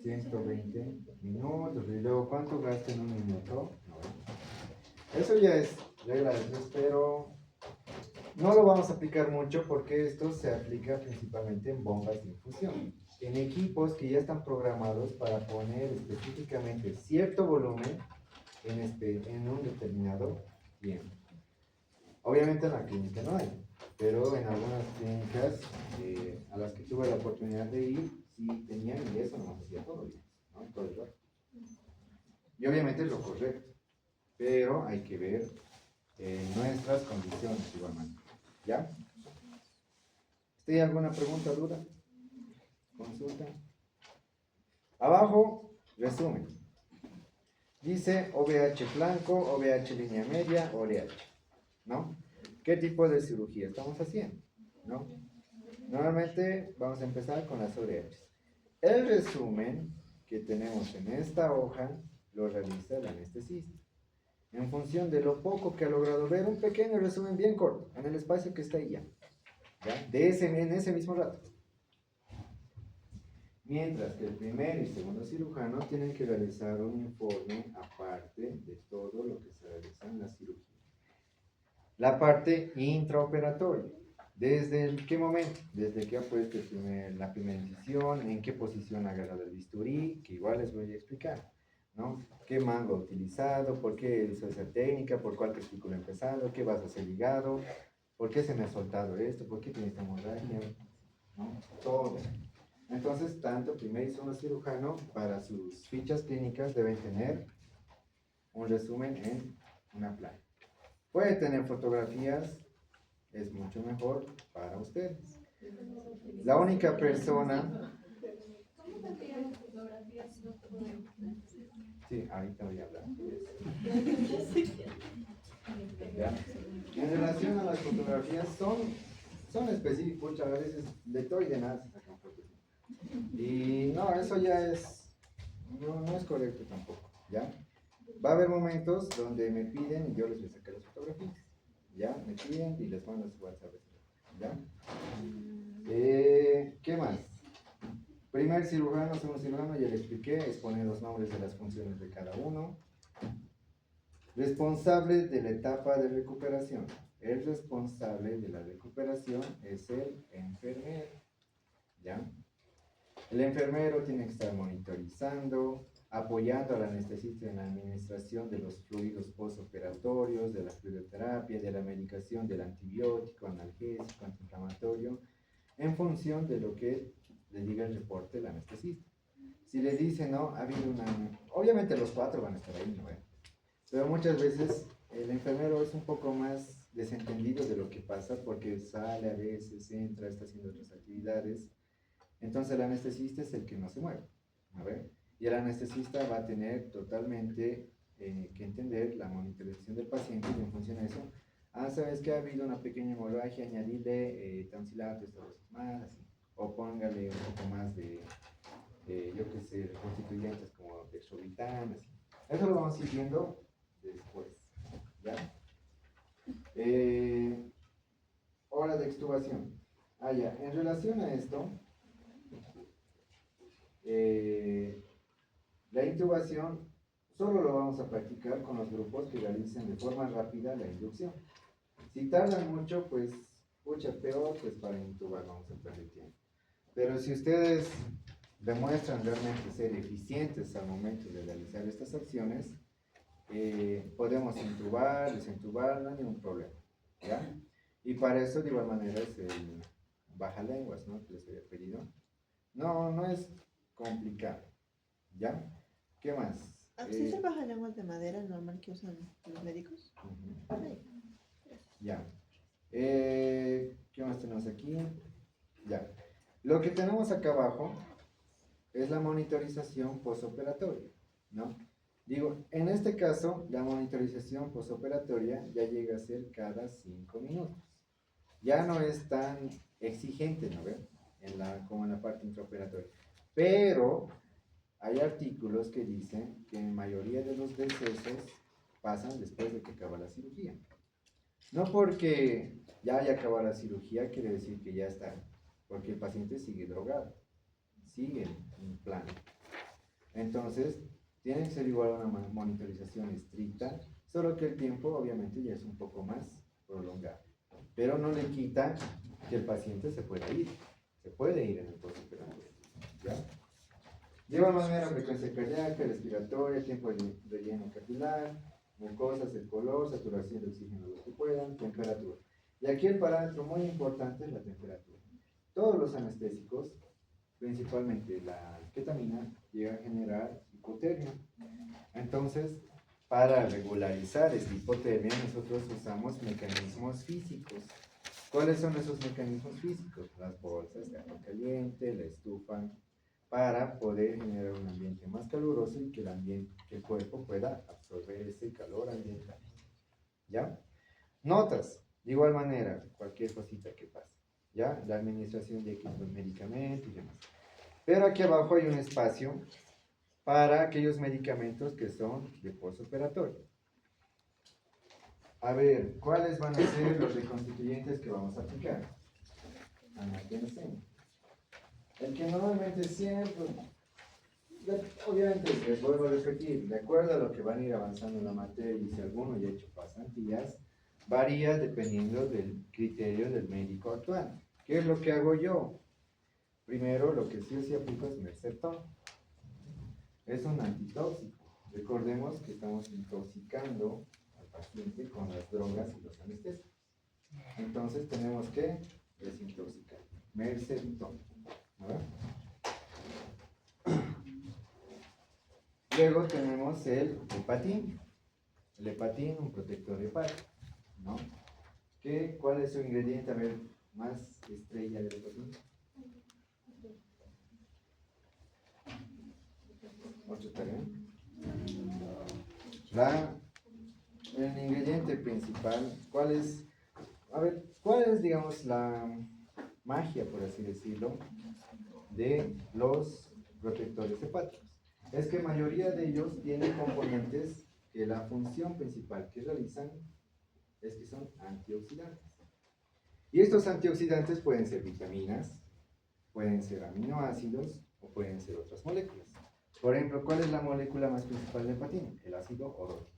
S4: 120 minutos. Y luego, ¿cuánto gasta en un minuto? No. Eso ya es regla de tres, pero no lo vamos a aplicar mucho porque esto se aplica principalmente en bombas de infusión. En equipos que ya están programados para poner específicamente cierto volumen en un determinado tiempo. Obviamente en la clínica no hay, pero en algunas clínicas a las que tuve la oportunidad de ir, sí tenían y eso nos hacía todo bien, ¿no? Todo el rato. Y obviamente es lo correcto, pero hay que ver nuestras condiciones igualmente. ¿Ya? ¿Tiene alguna pregunta, duda? Consulta. Abajo, resumen. Dice OVH flanco, OVH línea media, ORH, ¿no? ¿Qué tipo de cirugía estamos haciendo? ¿No? Normalmente vamos a empezar con las ORH. El resumen que tenemos en esta hoja lo realiza el anestesista. En función de lo poco que ha logrado ver, un pequeño resumen bien corto, en el espacio que está ahí ya. En ese mismo rato. Mientras que el primer y segundo cirujano tienen que realizar un informe aparte de todo lo que se realiza en la cirugía. La parte intraoperatoria. ¿Desde qué momento? Desde que ha puesto la primera incisión, en qué posición ha agarrado el bisturí, que igual les voy a explicar, ¿no? ¿Qué mango ha utilizado? ¿Por qué hizo esa técnica? ¿Por cuál testículo ha empezado? ¿Qué vas a hacer ligado? ¿Por qué se me ha soltado esto? ¿Por qué tiene esta hemorragia? ¿No? Todo. Entonces, tanto primer y segundo cirujano, para sus fichas clínicas deben tener un resumen en una plana. Puede tener fotografías, es mucho mejor para ustedes. La única persona... Sí, ahorita voy a hablar de eso. ¿Ya? En relación a las fotografías, son específicas, a veces de todo y de nada se sacan fotos. Y no, eso ya no es correcto tampoco, ¿ya? Va a haber momentos donde me piden y yo les voy a sacar las fotografías, ¿ya? Me piden y les mando su WhatsApp, ¿ya? ¿Qué más? Primer cirujano, segundo cirujano, ya le expliqué, es poner los nombres de las funciones de cada uno. Responsable de la etapa de recuperación. El responsable de la recuperación es el enfermero, ¿ya? El enfermero tiene que estar monitorizando, apoyando al anestesista en la administración de los fluidos postoperatorios, de la fluidoterapia, de la medicación, del antibiótico, analgésico, antiinflamatorio, en función de lo que le diga el reporte del anestesista. Si le dice, no, ha habido una... Obviamente los 4 van a estar ahí, ¿no? Pero muchas veces el enfermero es un poco más desentendido de lo que pasa porque sale a veces, entra, está haciendo otras actividades. Entonces el anestesista es el que no se mueve, ¿a ver? Y el anestesista va a tener totalmente que entender la monitorización del paciente y en función de eso, sabes que ha habido una pequeña hemorragia, añadirle tonsilato, estas cosas más, así. O póngale un poco más de, yo qué sé, constituyentes como dextrovitan, así. Eso lo vamos a ir viendo después, ¿ya? Hora de extubación. Ya, en relación a esto, la intubación solo lo vamos a practicar con los grupos que realicen de forma rápida la inducción. Si tardan mucho, pues, mucho peor, pues para intubar vamos a perder tiempo. Pero si ustedes demuestran realmente ser eficientes al momento de realizar estas acciones, podemos intubar, desintubar, no hay ningún problema, ¿ya? Y para eso, de igual manera, es el bajalenguas, ¿no? Que les había pedido. No es complicado, ¿ya? ¿Qué más?
S2: ¿Sí se baja lenguas de madera normal que usan los médicos? Sí.
S4: Ya. ¿Qué más tenemos aquí? Ya. Lo que tenemos acá abajo es la monitorización postoperatoria, ¿no? Digo, en este caso, la monitorización postoperatoria ya llega a ser cada 5 minutos. Ya no es tan exigente, ¿no ven? Como en la parte intraoperatoria. Pero hay artículos que dicen que en mayoría de los decesos pasan después de que acaba la cirugía. No porque ya haya acabado la cirugía quiere decir que ya está, porque el paciente sigue drogado, sigue en plan. Entonces, tiene que ser igual una monitorización estricta, solo que el tiempo obviamente ya es un poco más prolongado. Pero no le quita que el paciente se puede ir en el postoperatorio, ¿ya? De igual manera, frecuencia cardíaca, respiratoria, tiempo de relleno capilar, mucosas, el color, saturación de oxígeno lo que puedan, temperatura. Y aquí el parámetro muy importante es la temperatura. Todos los anestésicos, principalmente la ketamina, llega a generar hipotermia. Entonces, para regularizar esta hipotermia, nosotros usamos mecanismos físicos. ¿Cuáles son esos mecanismos físicos? Las bolsas de agua caliente, la estufa, para poder generar un ambiente más caluroso y que el cuerpo pueda absorber ese calor ambiental. ¿Ya? Notas, de igual manera, cualquier cosita que pase. ¿Ya? La administración de equipos, medicamentos y demás. Pero aquí abajo hay un espacio para aquellos medicamentos que son de postoperatorio. A ver, ¿cuáles van a ser los reconstituyentes que vamos a aplicar? Anapenaceno. El que normalmente siempre, obviamente les vuelvo a repetir, de acuerdo a lo que van a ir avanzando en la materia y si alguno ya ha hecho pasantías, varía dependiendo del criterio del médico actual. ¿Qué es lo que hago yo? Primero, lo que sí o sí aplico es Merceptón. Es un antitóxico. Recordemos que estamos intoxicando al paciente con las drogas y los anestésicos. Entonces tenemos que desintoxicar. Merceptón. Luego tenemos el hepatín. El hepatín, un protector hepático, ¿no? ¿Cuál es su ingrediente? A ver, más estrella del hepatín. ¿Otro también? El ingrediente principal, ¿cuál es? A ver, ¿cuál es, digamos, la magia, por así decirlo, de los protectores hepáticos? Es que la mayoría de ellos tienen componentes que la función principal que realizan es que son antioxidantes. Y estos antioxidantes pueden ser vitaminas, pueden ser aminoácidos o pueden ser otras moléculas. Por ejemplo, ¿cuál es la molécula más principal del hepatín? El ácido orótico.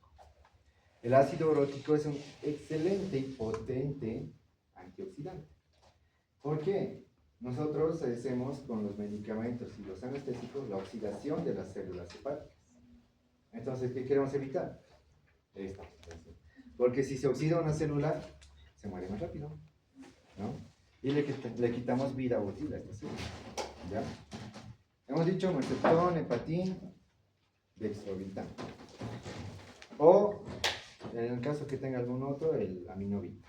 S4: El ácido orótico es un excelente y potente antioxidante. ¿Por qué? Nosotros hacemos con los medicamentos y los anestésicos la oxidación de las células hepáticas. Entonces, ¿qué queremos evitar? Esta oxidación. Porque si se oxida una célula, se muere más rápido, ¿no? Y le quitamos vida útil a esta célula, ¿ya? Hemos dicho Merceptón, hepatín, dextrovitan. O, en el caso que tenga algún otro, el aminovit.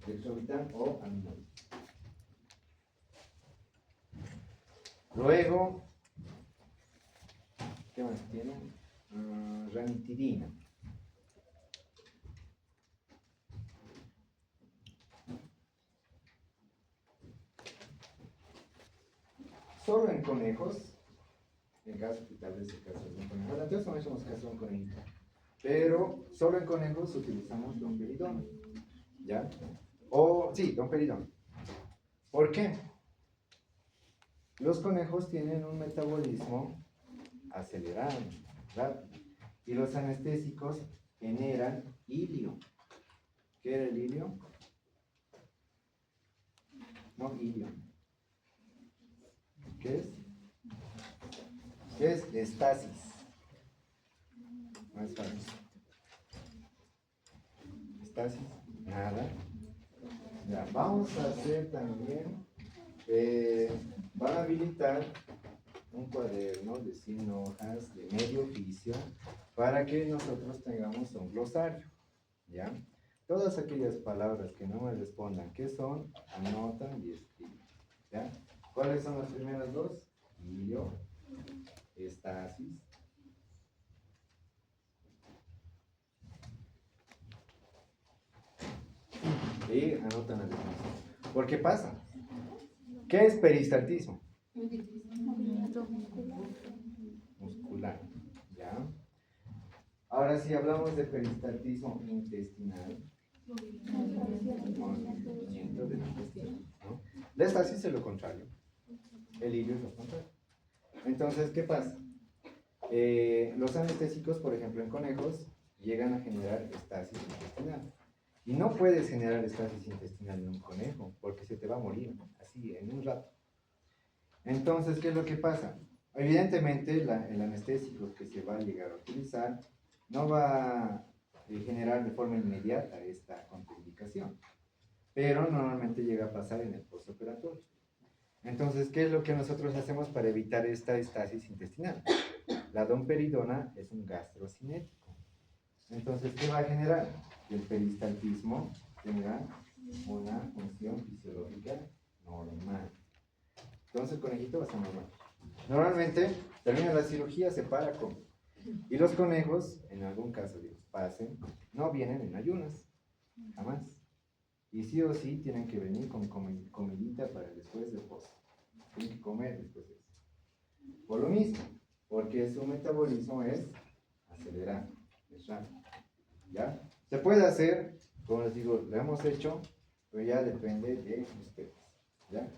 S4: Dextrovitan o aminovit. Luego, ¿qué más tiene? Ranitidina. Solo en conejos, en caso que tal vez el caso de un conejo, entonces no hacemos caso de un conejito, pero solo en conejos utilizamos domperidona, ¿ya? Sí, domperidona. ¿Por qué? Los conejos tienen un metabolismo acelerado, rápido, y los anestésicos generan hilio. ¿Qué era el hilio? No, hilio. ¿Qué es? ¿Qué es? Estasis. Más fácil. Estasis, nada. Ya, vamos a hacer también, van a habilitar un cuaderno de 100 hojas de medio oficio para que nosotros tengamos un glosario, ¿ya? Todas aquellas palabras que no me respondan qué son, anotan y escriben, ¿ya? ¿Cuáles son las primeras dos? Hilio, estasis. Y anotan la definición. ¿Por qué pasa? ¿Qué es peristaltismo? Muscular, ¿ya? Ahora,
S1: Ahora si hablamos de peristaltismo intestinal, movimiento del intestino, ¿no? La estasis es lo contrario, el ilio es lo contrario. Entonces, ¿qué pasa? Los anestésicos, por ejemplo, en conejos, llegan a generar estasis intestinal. Y no puedes generar estasis intestinal en un conejo, porque se te va a morir, así, en un rato. Entonces, ¿qué es lo que pasa? Evidentemente, el anestésico que se va a llegar a utilizar no va a generar de forma inmediata esta contraindicación, pero normalmente llega a pasar en el postoperatorio. Entonces, ¿qué es lo que nosotros hacemos para evitar esta estasis intestinal? La domperidona es un gastrocinético. Entonces, ¿qué va a generar? Que el peristaltismo tenga una función fisiológica normal. Entonces, el conejito va a estar normal. Normalmente, termina la cirugía, se para, come. Y los conejos, en algún caso, Dios pasen, no vienen en ayunas, jamás. Y sí o sí tienen que venir con comidita para después del post. Tienen que comer después de eso. Por lo mismo, porque su metabolismo es acelerado, es rápido. ¿Ya? Se puede hacer, como les digo, lo hemos hecho, pero ya depende de ustedes. ¿Ya?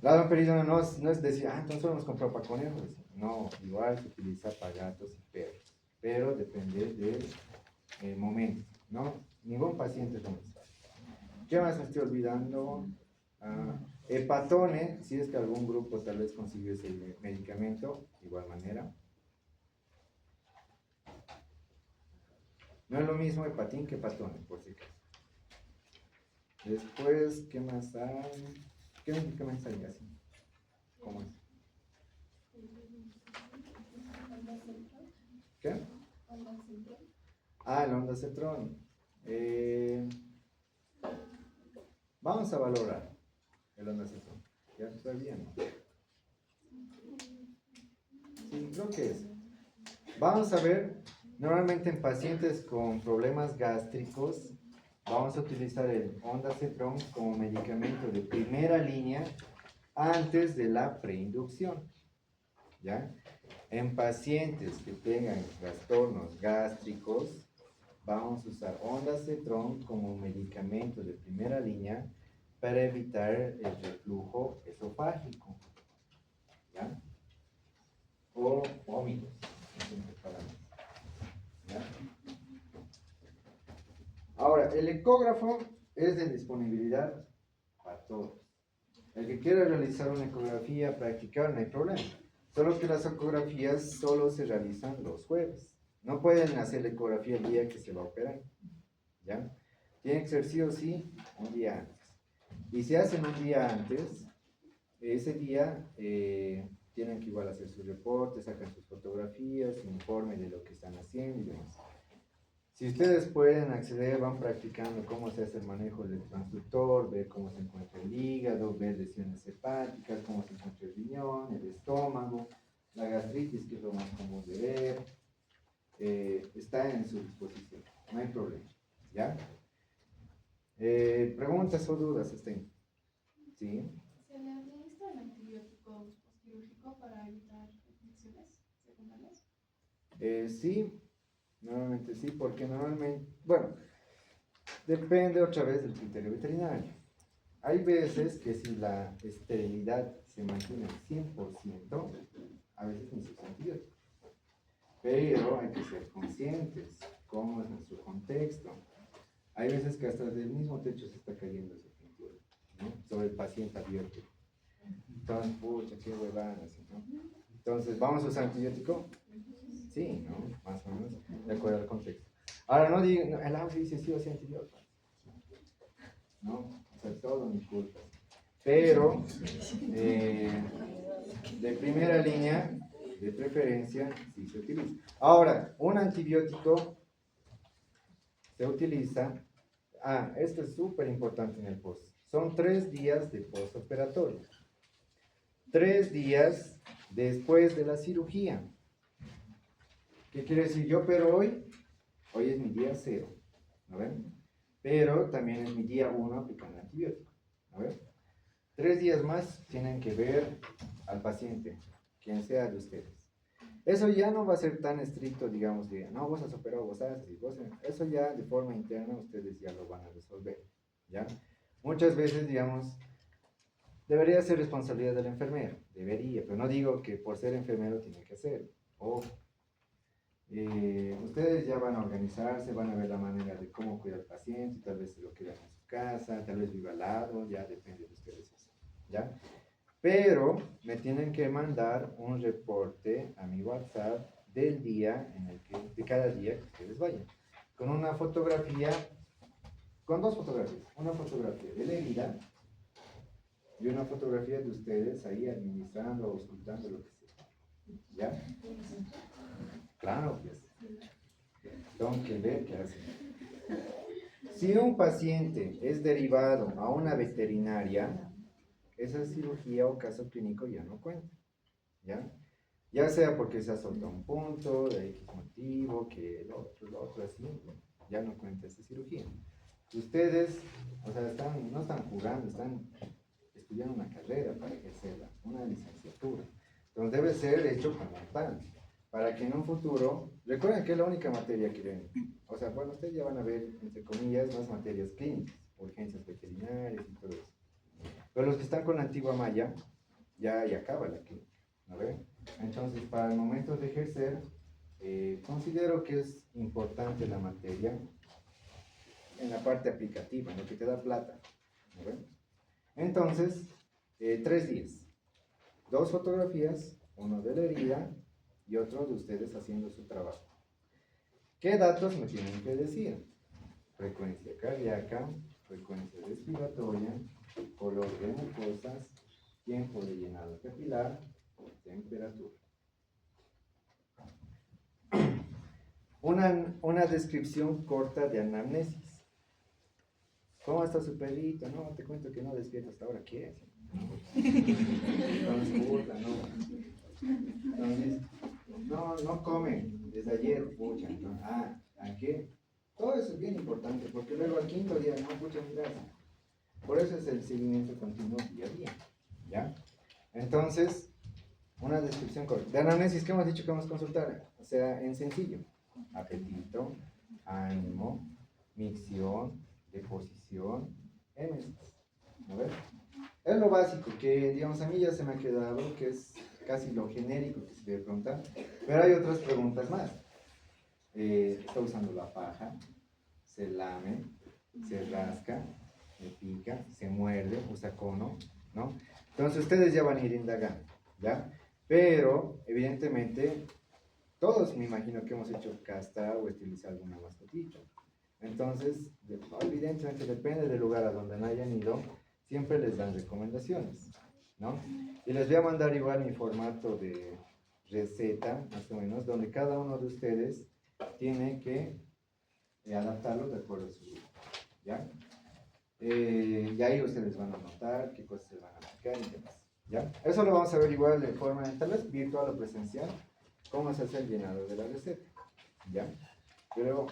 S1: La domperidona no es decir, entonces solo nos compró para conejos. No, igual se utiliza para gatos y perros, pero depende del momento, ¿no? Ningún paciente es lo mismo. ¿Qué más me estoy olvidando? Hepatone, si es que algún grupo tal vez consigue ese medicamento, de igual manera. No es lo mismo hepatín que hepatone, por si acaso. Después, ¿qué más hay? ¿Qué medicamentos hay así? ¿Cómo es? ¿Qué? El ondansetron. Vamos a valorar el ondansetron. ¿Ya está bien? Sí, creo que es. Vamos a ver, normalmente en pacientes con problemas gástricos, vamos a utilizar el ondansetron como medicamento de primera línea antes de la preinducción. ¿Ya? En pacientes que tengan trastornos gástricos, vamos a usar ondansetron como medicamento de primera línea para evitar el reflujo esofágico, ¿ya? O vómitos, ¿ya? Ahora, el ecógrafo es de disponibilidad para todos. El que quiera realizar una ecografía, practicar, no hay problema. Solo que las ecografías solo se realizan los jueves. No pueden hacer la ecografía el día que se va a operar. ¿Ya? Tiene que ser sí o sí un día antes. Y si hacen un día antes, ese día tienen que igual hacer sus reportes, sacan sus fotografías, su informe de lo que están haciendo y demás. Si ustedes pueden acceder, van practicando cómo se hace el manejo del transductor, ver cómo se encuentra el hígado, ver lesiones hepáticas, cómo se encuentra el riñón, el estómago, la gastritis, que es lo más común de ver, está en su disposición, no hay problema, ¿ya? ¿Preguntas o dudas, Estén? ¿Sí?
S3: ¿Se le administra el antibiótico postquirúrgico para evitar infecciones secundarias?
S1: Sí. Normalmente sí, porque normalmente, bueno, depende otra vez del criterio veterinario. Hay veces que si la esterilidad se mantiene al 100%, a veces ni se usa antibiótico. Pero hay que ser conscientes cómo es nuestro contexto. Hay veces que hasta del mismo techo se está cayendo esa pintura, ¿no? Sobre el paciente abierto. Entonces, pucha, qué huevadas, ¿no? Entonces, ¿vamos a usar antibiótico? Sí, ¿no? Más o menos, de acuerdo al contexto. Ahora, no digan, no, el audio dice sí o sí antibiótico. No, o sea, todo mi culpa. Pero, de primera línea, de preferencia, sí se utiliza. Ahora, un antibiótico se utiliza, esto es súper importante en el post. Son 3 días de postoperatorio. 3 días después de la cirugía. ¿Qué quiere decir? Yo opero hoy es mi día 0, ¿no ven? Pero también es mi día 1 aplicando antibiótico, ¿no ven? 3 días más tienen que ver al paciente, quien sea de ustedes.
S4: Eso ya no va a ser tan estricto, digamos, de, no, vos has operado, vos haces, eso ya de forma interna ustedes ya lo van a resolver, ¿ya? Muchas veces, digamos, debería ser responsabilidad del enfermero, debería, pero no digo que por ser enfermero tiene que hacerlo. Ojo. Ustedes ya van a organizarse, van a ver la manera de cómo cuidar al paciente, tal vez se lo quedan en su casa, tal vez viva al lado, ya depende de ustedes eso, ¿ya? Pero me tienen que mandar un reporte a mi WhatsApp del día en el que, de cada día que ustedes vayan, con una fotografía, con dos fotografías, una fotografía de la herida y una fotografía de ustedes ahí administrando o auscultando lo que sea, ¿ya? Claro, pues. Tengo que ver qué hacen. Si un paciente es derivado a una veterinaria, esa cirugía o caso clínico ya no cuenta, ¿ya? Ya sea porque se ha soltado un punto, de X motivo, que el otro, así, ya no cuenta esa cirugía. Ustedes, o sea, no están jugando, están estudiando una carrera para ejercerla, una licenciatura. Entonces debe ser hecho como tal, para que en un futuro, recuerden que es la única materia que ven, o sea, bueno, ustedes ya van a ver, entre comillas, más materias clínicas, urgencias veterinarias y todo eso. Pero los que están con la antigua malla, ya acaba la clínica, ¿no ven? Entonces, para el momento de ejercer, considero que es importante la materia en la parte aplicativa, en lo que te da plata, ¿no ven? Entonces, 3 días, 2 fotografías, uno de la herida y otro de ustedes haciendo su trabajo. ¿Qué datos me tienen que decir? Frecuencia cardíaca, frecuencia respiratoria, color de mucosas, tiempo de llenado capilar, temperatura. Una descripción corta de anamnesis. ¿Cómo está su perrito? No, te cuento que no despierta hasta ahora. ¿Qué es? Transcurta, no. Entonces, no comen desde ayer, pucha. ¿No? ¿A qué? Todo eso es bien importante, porque luego al quinto día, no, pucha, mira. Por eso es el seguimiento continuo día a día, ¿ya? Entonces, una descripción corta. De anamnesis, ¿qué hemos dicho que vamos a consultar? O sea, en sencillo. Apetito, ánimo, micción, deposición, hemesis. ¿No ves? Es lo básico, que digamos a mí ya se me ha quedado, que es casi lo genérico que se debe preguntar, pero hay otras preguntas más. Está usando la paja, se lame, se rasca, le pica, se muerde, usa cono, ¿no? Entonces ustedes ya van a ir indagando, ¿ya? Pero, evidentemente, todos me imagino que hemos hecho castrar o esterilizar alguna mascotita. Entonces, evidentemente depende del lugar a donde hayan ido, siempre les dan recomendaciones, ¿no? Y les voy a mandar igual mi formato de receta, más o menos, donde cada uno de ustedes tiene que adaptarlo de acuerdo a su grupo, ¿ya? Y ahí ustedes van a notar qué cosas se van a aplicar y demás, ¿ya? Eso lo vamos a ver igual de forma, tal vez virtual o presencial, cómo se hace el llenado de la receta, ¿ya? Pero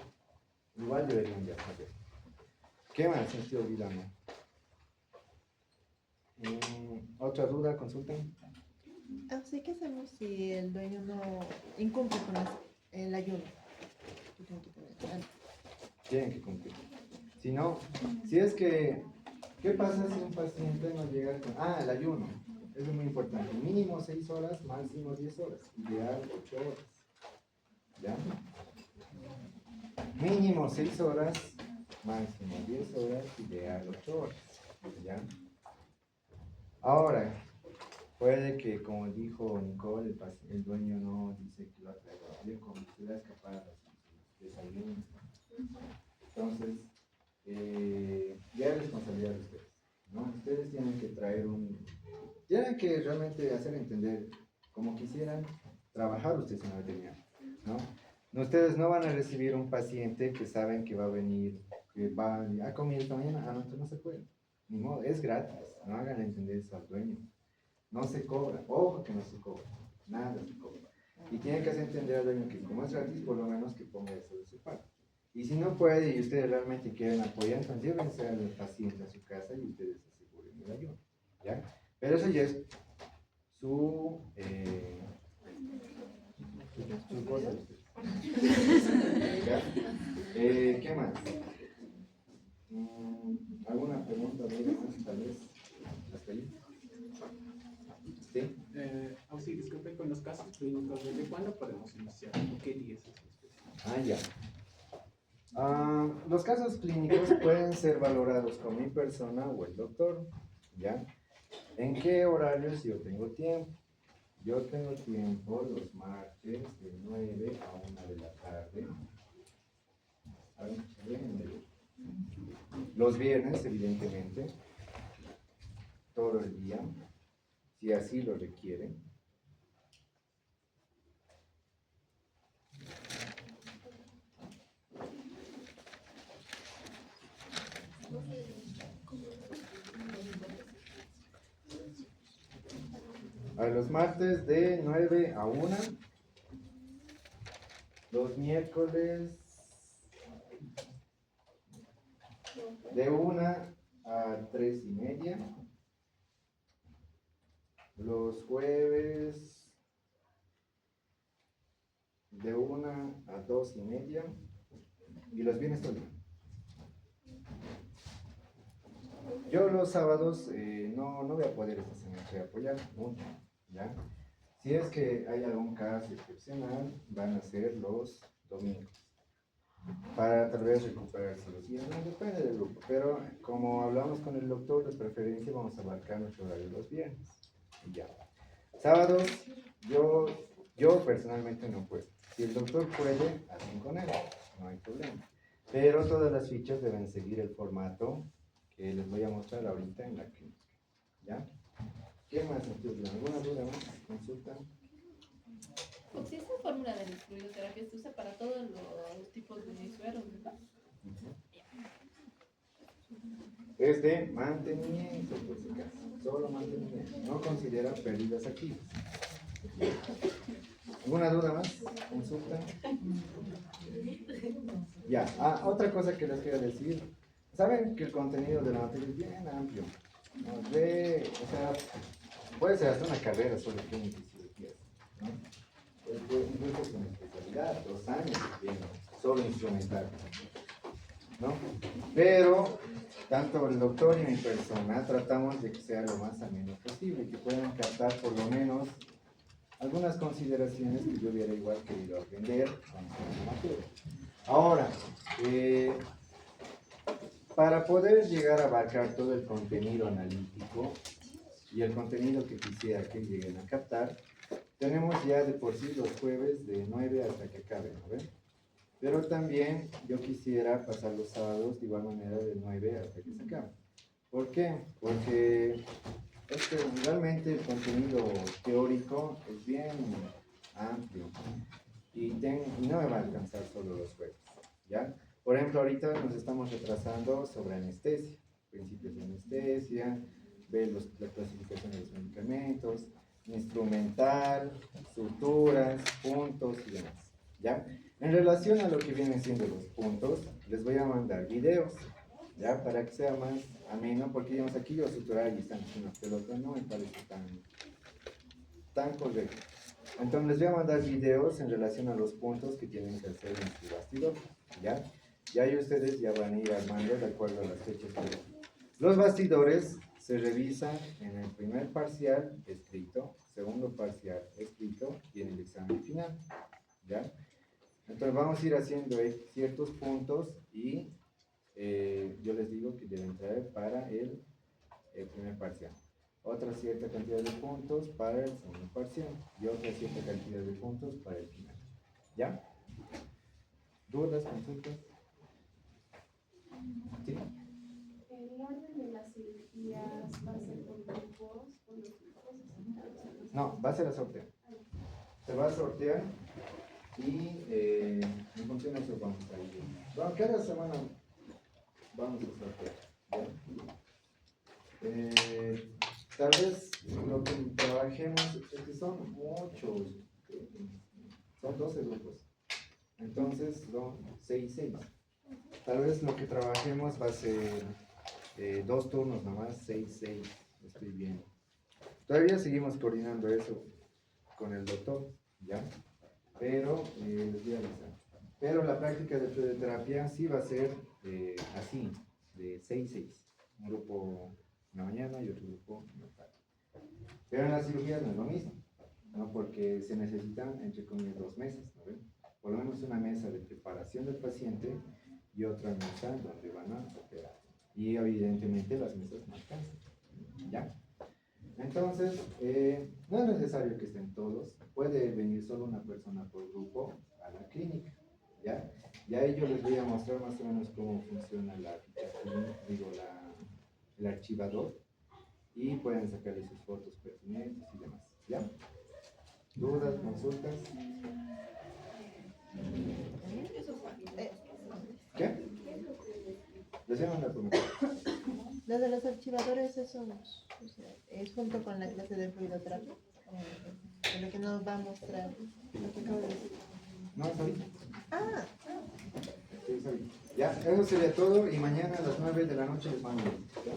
S4: igual deberían ya saber. ¿Qué más me estoy olvidando? ¿Otra duda? ¿Consultan?
S2: Así que hacemos si el dueño no incumple con el ayuno.
S4: Tienen que cumplir. Si no, si es que, ¿qué pasa si un paciente no llega con... el ayuno. Eso es muy importante. Mínimo 6 horas, máximo 10 horas. Ideal 8 horas. ¿Ya? Mínimo 6 horas, máximo 10 horas, ideal 8 horas. ¿Ya? Ahora, puede que, como dijo Nicole, el dueño no dice que lo ha traído bien, como se le ha escapado desayuno. Entonces, ya es responsabilidad de ustedes, ¿no? Ustedes tienen que tienen que realmente hacer entender como quisieran trabajar ustedes en la veterinaria, ¿no? Ustedes no van a recibir un paciente que saben que va a venir, que va a comer esta mañana, no, entonces no se puede, ni modo, es gratis, no hagan entender eso al dueño, no se cobra, ojo que no se cobra, nada se cobra, y tienen que hacer entender al dueño que como es gratis, por lo menos que ponga eso de su parte. Y si no puede y ustedes realmente quieren apoyar, entonces llévense al paciente a su casa y ustedes aseguren el ayuno, ¿ya? Pero eso ya es su Sus cosas. ¿Ya? ¿Qué más? ¿Alguna pregunta de más, tal vez? ¿Hasta ahí? ¿Sí?
S5: Sí, disculpe, con los casos clínicos, ¿desde cuándo podemos iniciar? ¿O qué días es especial?
S4: Ya. Los casos clínicos pueden ser valorados con mi persona o el doctor, ¿ya? ¿En qué horarios yo tengo tiempo? Yo tengo tiempo los martes de 9 a 1 de la tarde. A ver, los viernes, evidentemente, todo el día, si así lo requieren. A los martes de 9 a 1. Los miércoles de 1 a 3:30. Los jueves de 1 a 2:30. Y los viernes todo el día. Yo los sábados no voy a poder esta semana apoyar mucho, ¿ya? Si es que hay algún caso excepcional, van a ser los domingos, para tal vez recuperarse los días, no, depende del grupo, pero como hablamos con el doctor, de preferencia vamos a abarcar nuestro horario los viernes, y ya. Sábados, yo personalmente no puedo. Si el doctor puede, hacen con él, no hay problema. Pero todas las fichas deben seguir el formato que les voy a mostrar ahorita en la clínica, ¿ya? ¿Qué más? ¿Alguna duda más? ¿Consulta?
S6: Pues esa fórmula de la fluidoterapia se usa para todos los tipos de sueros, ¿verdad?
S4: Es de mantenimiento, por si acaso, solo mantenimiento, no considera pérdidas activas. ¿Alguna duda más? ¿Consulta? Ya, otra cosa que les quiero decir, saben que el contenido de la materia es bien amplio, ¿no? O sea, puede ser hasta una carrera sobre clínica y cirugía, ¿no? Incluso con especialidad, 2 años viendo, solo instrumental, ¿no? Pero tanto el doctor y mi persona tratamos de que sea lo más ameno posible, que puedan captar por lo menos algunas consideraciones que yo hubiera igual querido aprender con la materia. Ahora, para poder llegar a abarcar todo el contenido analítico y el contenido que quisiera que lleguen a captar, tenemos ya de por sí los jueves de 9 hasta que acaben, ¿no ven? Pero también yo quisiera pasar los sábados de igual manera de 9 hasta que se acabe. ¿Por qué? Porque realmente el contenido teórico es bien amplio y no me va a alcanzar solo los jueves, ¿ya? Por ejemplo, ahorita nos estamos retrasando sobre anestesia, principios de anestesia, ver la clasificación de los medicamentos, instrumental, suturas, puntos y demás, ¿ya? En relación a lo que vienen siendo los puntos, les voy a mandar videos, ¿ya? Para que sea más ameno, porque digamos aquí yo suturar y están haciendo una pelota, no me parece tan correcto. Entonces les voy a mandar videos en relación a los puntos que tienen que hacer en su bastidor, ¿ya? Y ahí ustedes ya van a ir armando de acuerdo a las fechas que ven. Los bastidores se revisan en el primer parcial escrito, segundo parcial escrito y en el examen final, ¿ya? Entonces vamos a ir haciendo ciertos puntos y yo les digo que deben traer para el primer parcial. Otra cierta cantidad de puntos para el segundo parcial y otra cierta cantidad de puntos para el final. ¿Ya? ¿Dudas, consultas? ¿Sí?
S3: ¿El orden de las cirugías va a ser por grupos, por los grupos?
S4: No, va a ser a sorteo. Se va a sortear y en función de eso vamos a ir. Bueno, cada semana vamos a sortear. Tal vez lo que trabajemos es que son muchos, son 12 grupos. Entonces son 6 y 6. Tal vez lo que trabajemos va a ser 2 turnos nomás, 6, 6. Estoy viendo. Todavía seguimos coordinando eso con el doctor, ¿ya?
S1: pero les voy a avisar. Pero la práctica de fluidoterapia sí va a ser así, de 6-6. Un grupo en la mañana y otro grupo en la tarde. Pero en las cirugías no es lo mismo, ¿no? Porque se necesitan, entre comillas, 2 mesas, ¿no ven? Por lo menos una mesa de preparación del paciente y otra mesa donde van a operar. Y evidentemente las mesas no alcanzan, ¿ya? Entonces, no es necesario que estén todos, puede venir solo una persona por grupo a la clínica, ¿ya? Ya ahí yo les voy a mostrar más o menos cómo funciona la aplicación, el archivador, y pueden sacarle sus fotos pertinentes y demás, ¿ya? ¿Dudas, consultas? ¿Qué? Les voy a mandar por mensaje.
S2: Lo de los archivadores, eso o sea, es junto con la clase de fluidoterapia, de lo que nos va a mostrar lo que acabo de decir.
S1: No, es ahorita.
S2: Ah,
S1: Sí, es ahorita. Ya, eso sería todo y mañana a las 9 de la noche les mando. ¿Ya?